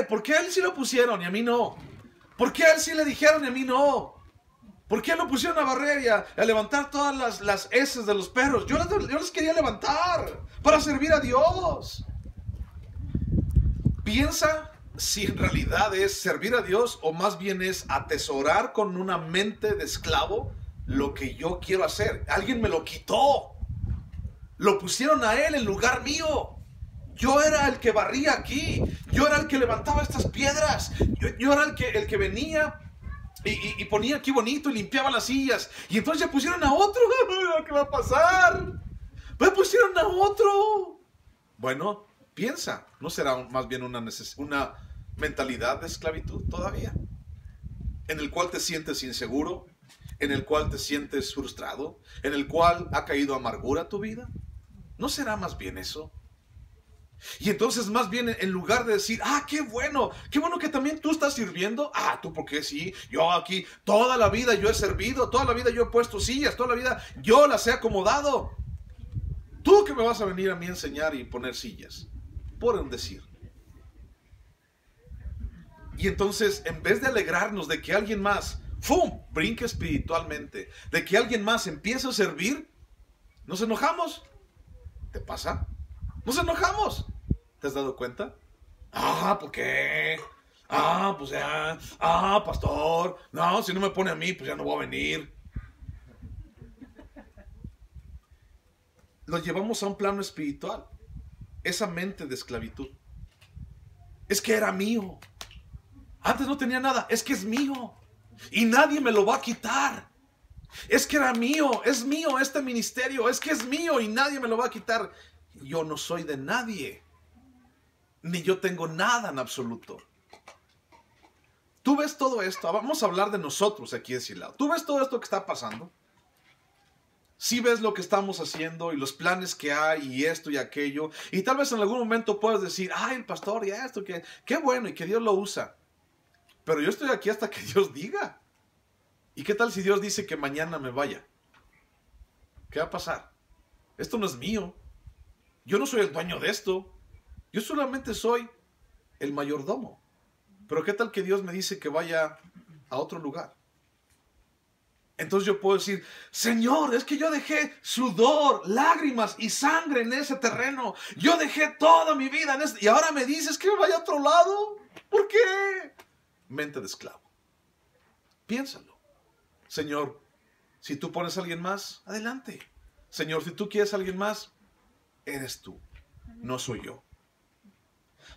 ¿Por qué a él sí lo pusieron y a mí no? ¿Por qué a él sí le dijeron y a mí no? ¿Por qué lo pusieron a barrer y a levantar todas las heces de los perros? Yo las quería levantar para servir a Dios. Piensa si en realidad es servir a Dios o más bien es atesorar con una mente de esclavo lo que yo quiero hacer. Alguien me lo quitó. Lo pusieron a él en lugar mío. Yo era el que barría aquí. Yo era el que levantaba estas piedras. Yo era el que venía y ponía aquí bonito y limpiaba las sillas. Y entonces ya pusieron a otro. ¿Qué va a pasar? Me pusieron a otro. Bueno, piensa, ¿no será más bien una mentalidad de esclavitud todavía? En el cual te sientes inseguro, en el cual te sientes frustrado, en el cual ha caído amargura a tu vida. ¿No será más bien eso? Y entonces más bien en lugar de decir, qué bueno que también tú estás sirviendo. Tú porque sí, yo aquí toda la vida yo he servido, toda la vida yo he puesto sillas, toda la vida yo las he acomodado. Tú que me vas a venir a mí a enseñar y poner sillas, por un decir. Y entonces en vez de alegrarnos de que alguien más brinque espiritualmente, de que alguien más empiece a servir, nos enojamos. ¿Te pasa? Nos enojamos. ¿Te has dado cuenta? ¿Por qué? Pues ya. Pastor. No, si no me pone a mí, pues ya no voy a venir. Lo llevamos a un plano espiritual. Esa mente de esclavitud. Es que era mío. Antes no tenía nada. Es que es mío. Y nadie me lo va a quitar. Es que era mío. Es mío este ministerio. Es que es mío y nadie me lo va a quitar. Yo no soy de nadie, ni yo tengo nada en absoluto. Tú ves todo esto, vamos a hablar de nosotros aquí de ese lado. Tú ves todo esto que está pasando. Sí ves lo que estamos haciendo y los planes que hay y esto y aquello. Y tal vez en algún momento puedas decir, el pastor y esto, qué bueno y que Dios lo usa. Pero yo estoy aquí hasta que Dios diga. ¿Y qué tal si Dios dice que mañana me vaya? ¿Qué va a pasar? Esto no es mío. Yo no soy el dueño de esto. Yo solamente soy el mayordomo. Pero ¿qué tal que Dios me dice que vaya a otro lugar? Entonces yo puedo decir, Señor, es que yo dejé sudor, lágrimas y sangre en ese terreno. Yo dejé toda mi vida en y ahora me dices que me vaya a otro lado. ¿Por qué? Mente de esclavo. Piénsalo. Señor, si tú pones a alguien más, adelante. Señor, si tú quieres a alguien más, eres tú, no soy yo.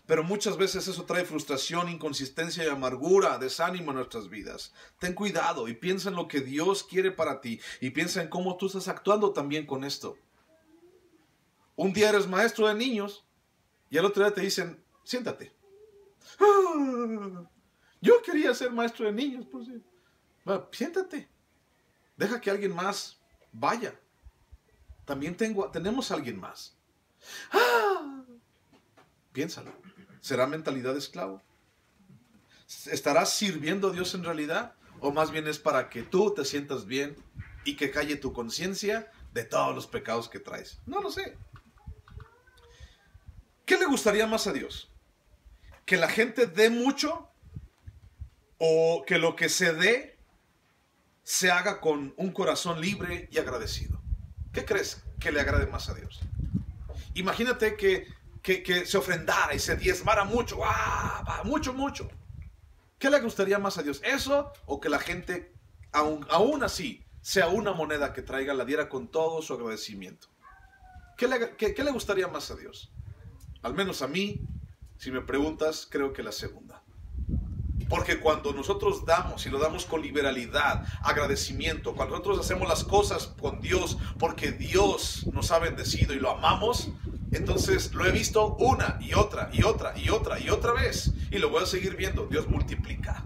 Pero muchas veces eso trae frustración, inconsistencia y amargura, desánimo en nuestras vidas. Ten cuidado y piensa en lo que Dios quiere para ti y piensa en cómo tú estás actuando también con esto. Un día eres maestro de niños y al otro día te dicen, siéntate. Yo quería ser maestro de niños. Pues sí. Bueno, siéntate. Deja que alguien más vaya. También tenemos a alguien más. Piénsalo. ¿Será mentalidad de esclavo? ¿Estarás sirviendo a Dios en realidad? ¿O más bien es para que tú te sientas bien y que calle tu conciencia de todos los pecados que traes? No lo sé. ¿Qué le gustaría más a Dios? ¿Que la gente dé mucho? ¿O que lo que se dé se haga con un corazón libre y agradecido? ¿Qué crees que le agrade más a Dios? Imagínate que se ofrendara y se diezmara mucho. Mucho. ¿Qué le gustaría más a Dios? ¿Eso o que la gente, aún así, sea una moneda que traiga, la diera con todo su agradecimiento? ¿Qué le gustaría más a Dios? Al menos a mí, si me preguntas, creo que la segunda. Porque cuando nosotros damos y lo damos con liberalidad, agradecimiento, cuando nosotros hacemos las cosas con Dios porque Dios nos ha bendecido y lo amamos, entonces lo he visto una y otra y otra y otra y otra vez, y lo voy a seguir viendo. Dios multiplica.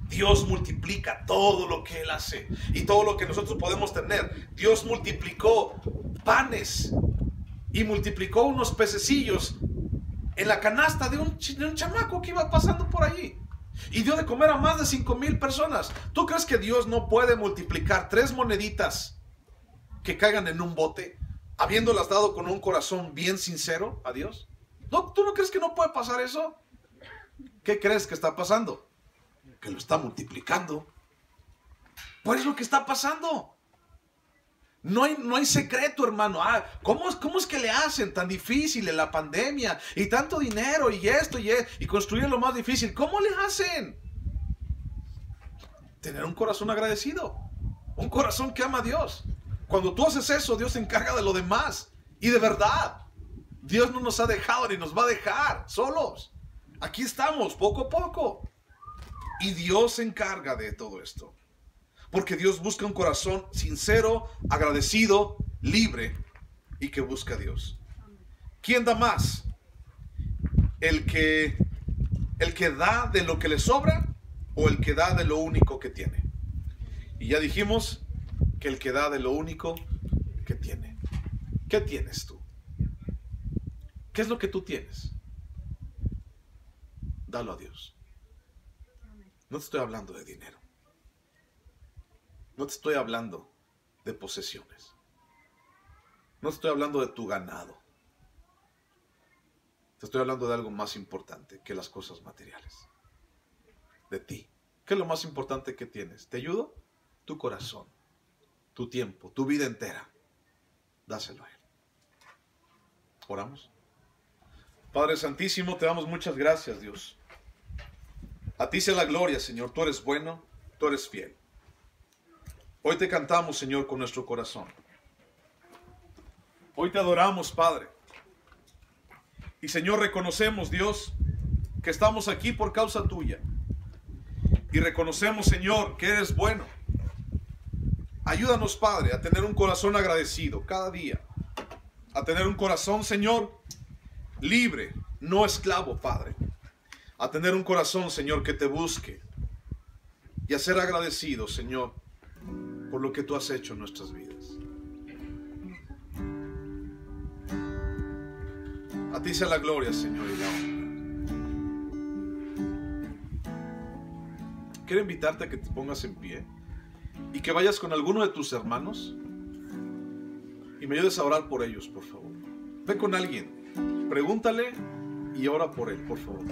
Dios multiplica todo lo que Él hace y todo lo que nosotros podemos tener. Dios multiplicó panes y multiplicó unos pececillos en la canasta de un chamaco que iba pasando por allí, y dio de comer a más de 5,000 personas. ¿Tú crees que Dios no puede multiplicar 3 moneditas que caigan en un bote, habiéndolas dado con un corazón bien sincero a Dios? ¿No? ¿Tú no crees que no puede pasar eso? ¿Qué crees que está pasando? Que lo está multiplicando. Pues es lo que está pasando. No hay secreto, hermano. ¿Cómo es que le hacen tan difícil en la pandemia? Y tanto dinero y esto y construir lo más difícil. ¿Cómo le hacen? Tener un corazón agradecido. Un corazón que ama a Dios. Cuando tú haces eso, Dios se encarga de lo demás. Y de verdad, Dios no nos ha dejado ni nos va a dejar solos. Aquí estamos, poco a poco. Y Dios se encarga de todo esto. Porque Dios busca un corazón sincero, agradecido, libre y que busca a Dios. ¿Quién da más? ¿El que da de lo que le sobra o el que da de lo único que tiene? Y ya dijimos que el que da de lo único que tiene. ¿Qué tienes tú? ¿Qué es lo que tú tienes? Dalo a Dios. No te estoy hablando de dinero. No te estoy hablando de posesiones. No te estoy hablando de tu ganado. Te estoy hablando de algo más importante que las cosas materiales. De ti. ¿Qué es lo más importante que tienes? ¿Te ayudo? Tu corazón, tu tiempo, tu vida entera. Dáselo a Él. Oramos. Padre Santísimo, te damos muchas gracias, Dios. A ti sea la gloria, Señor. Tú eres bueno, tú eres fiel. Hoy te cantamos, Señor, con nuestro corazón. Hoy te adoramos, Padre. Y, Señor, reconocemos, Dios, que estamos aquí por causa tuya. Y reconocemos, Señor, que eres bueno. Ayúdanos, Padre, a tener un corazón agradecido cada día. A tener un corazón, Señor, libre, no esclavo, Padre. A tener un corazón, Señor, que te busque. Y a ser agradecido, Señor, por lo que tú has hecho en nuestras vidas. A ti sea la gloria, Señor, y la honra. Quiero invitarte a que te pongas en pie y que vayas con alguno de tus hermanos y me ayudes a orar por ellos, por favor. Ve con alguien, pregúntale y ora por él, por favor.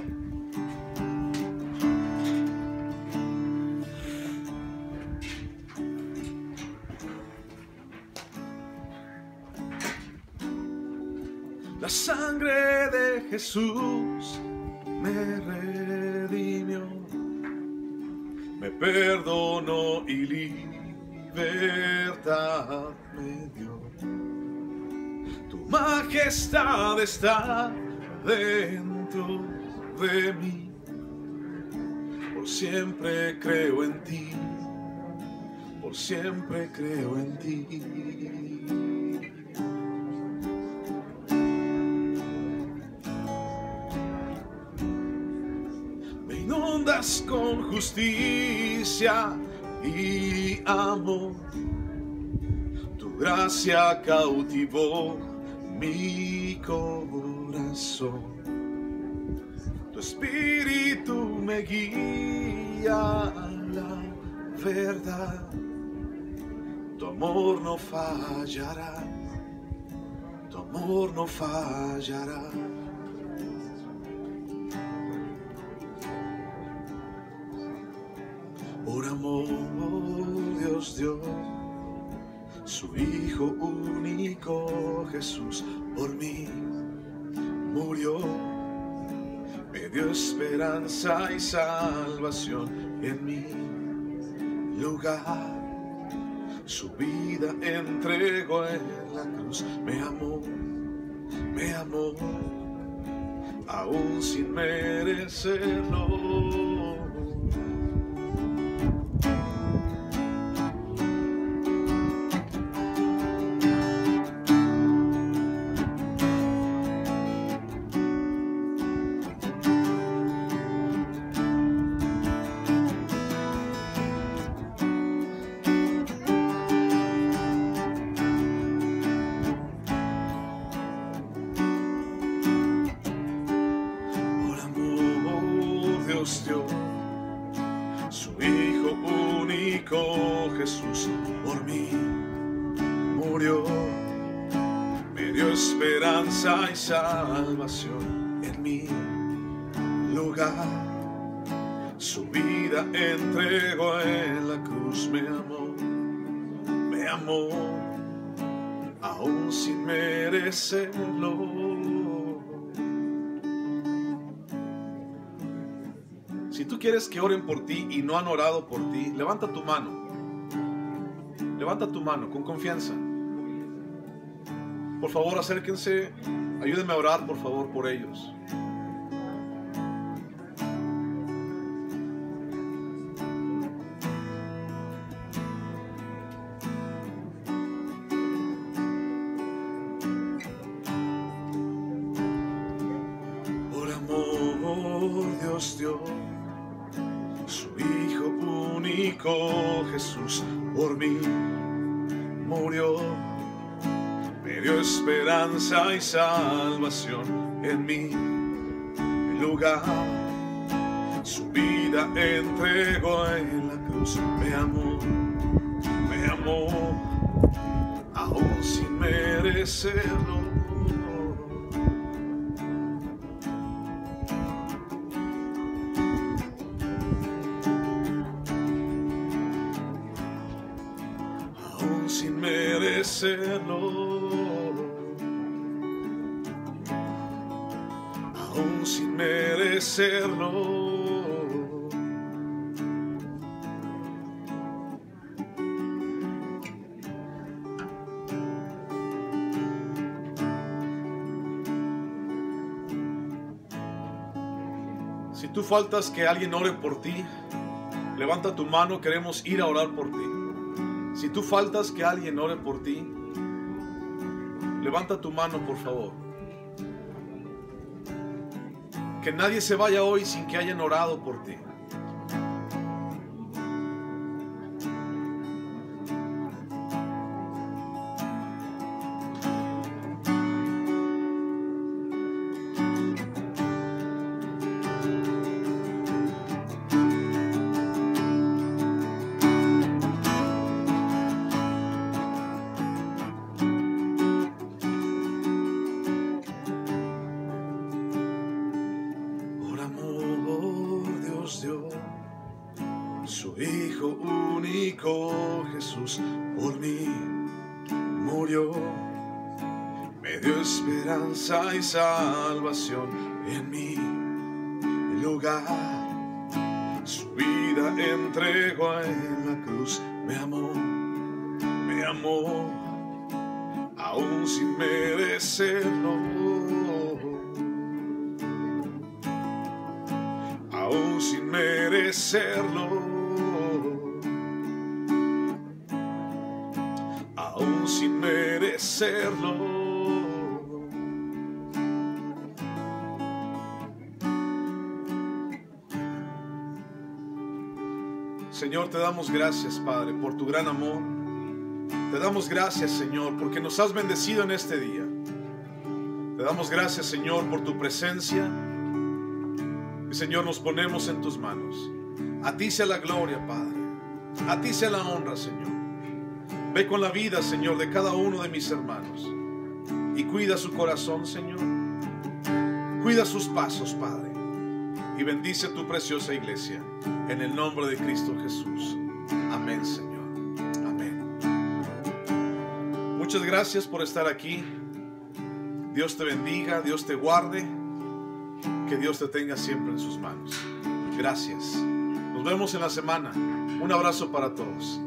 La sangre de Jesús me redimió, me perdonó y libertad me dio. Tu majestad está dentro de mí, por siempre creo en ti, por siempre creo en ti. Con justicia y amor, tu gracia cautivó mi corazón, tu espíritu me guía a la verdad, tu amor no fallará, tu amor no fallará. Por amor Dios dio su Hijo único, Jesús, por mí murió, me dio esperanza y salvación en mi lugar. Su vida entregó en la cruz, me amó aún sin merecerlo. Dios dio su Hijo único, Jesús, por mí murió, me dio esperanza y salvación en mi lugar. Su vida entregó en la cruz, me amó, aún sin merecerlo. Si tú quieres que oren por ti y no han orado por ti, levanta tu mano. Levanta tu mano con confianza. Por favor, acérquense. Ayúdenme a orar, por favor, por ellos. Por amor, Dios dio su Hijo único, Jesús, por mí murió, me dio esperanza y salvación en mi lugar. Su vida entregó en la cruz, me amó, aún sin merecerlo. Sin merecerlo, aún sin merecerlo. Si tú faltas que alguien ore por ti, levanta tu mano, queremos ir a orar por ti. Si tú faltas que alguien ore por ti, levanta tu mano, por favor. Que nadie se vaya hoy sin que hayan orado por ti. Su Hijo único, Jesús, por mí murió, me dio esperanza y salvación en mi lugar. Su vida entregó en la cruz, me amó, aún sin merecerlo. Aún sin merecerlo, aún sin merecerlo. Señor, te damos gracias, Padre, por tu gran amor. Te damos gracias, Señor, porque nos has bendecido en este día. Te damos gracias, Señor, por tu presencia. Y Señor, nos ponemos en tus manos. A ti sea la gloria, Padre. A ti sea la honra, Señor. Ve con la vida, Señor, de cada uno de mis hermanos. Y cuida su corazón, Señor. Cuida sus pasos, Padre. Y bendice tu preciosa iglesia. En el nombre de Cristo Jesús. Amén, Señor. Amén. Muchas gracias por estar aquí. Dios te bendiga, Dios te guarde. Que Dios te tenga siempre en sus manos. Gracias. Nos vemos en la semana. Un abrazo para todos.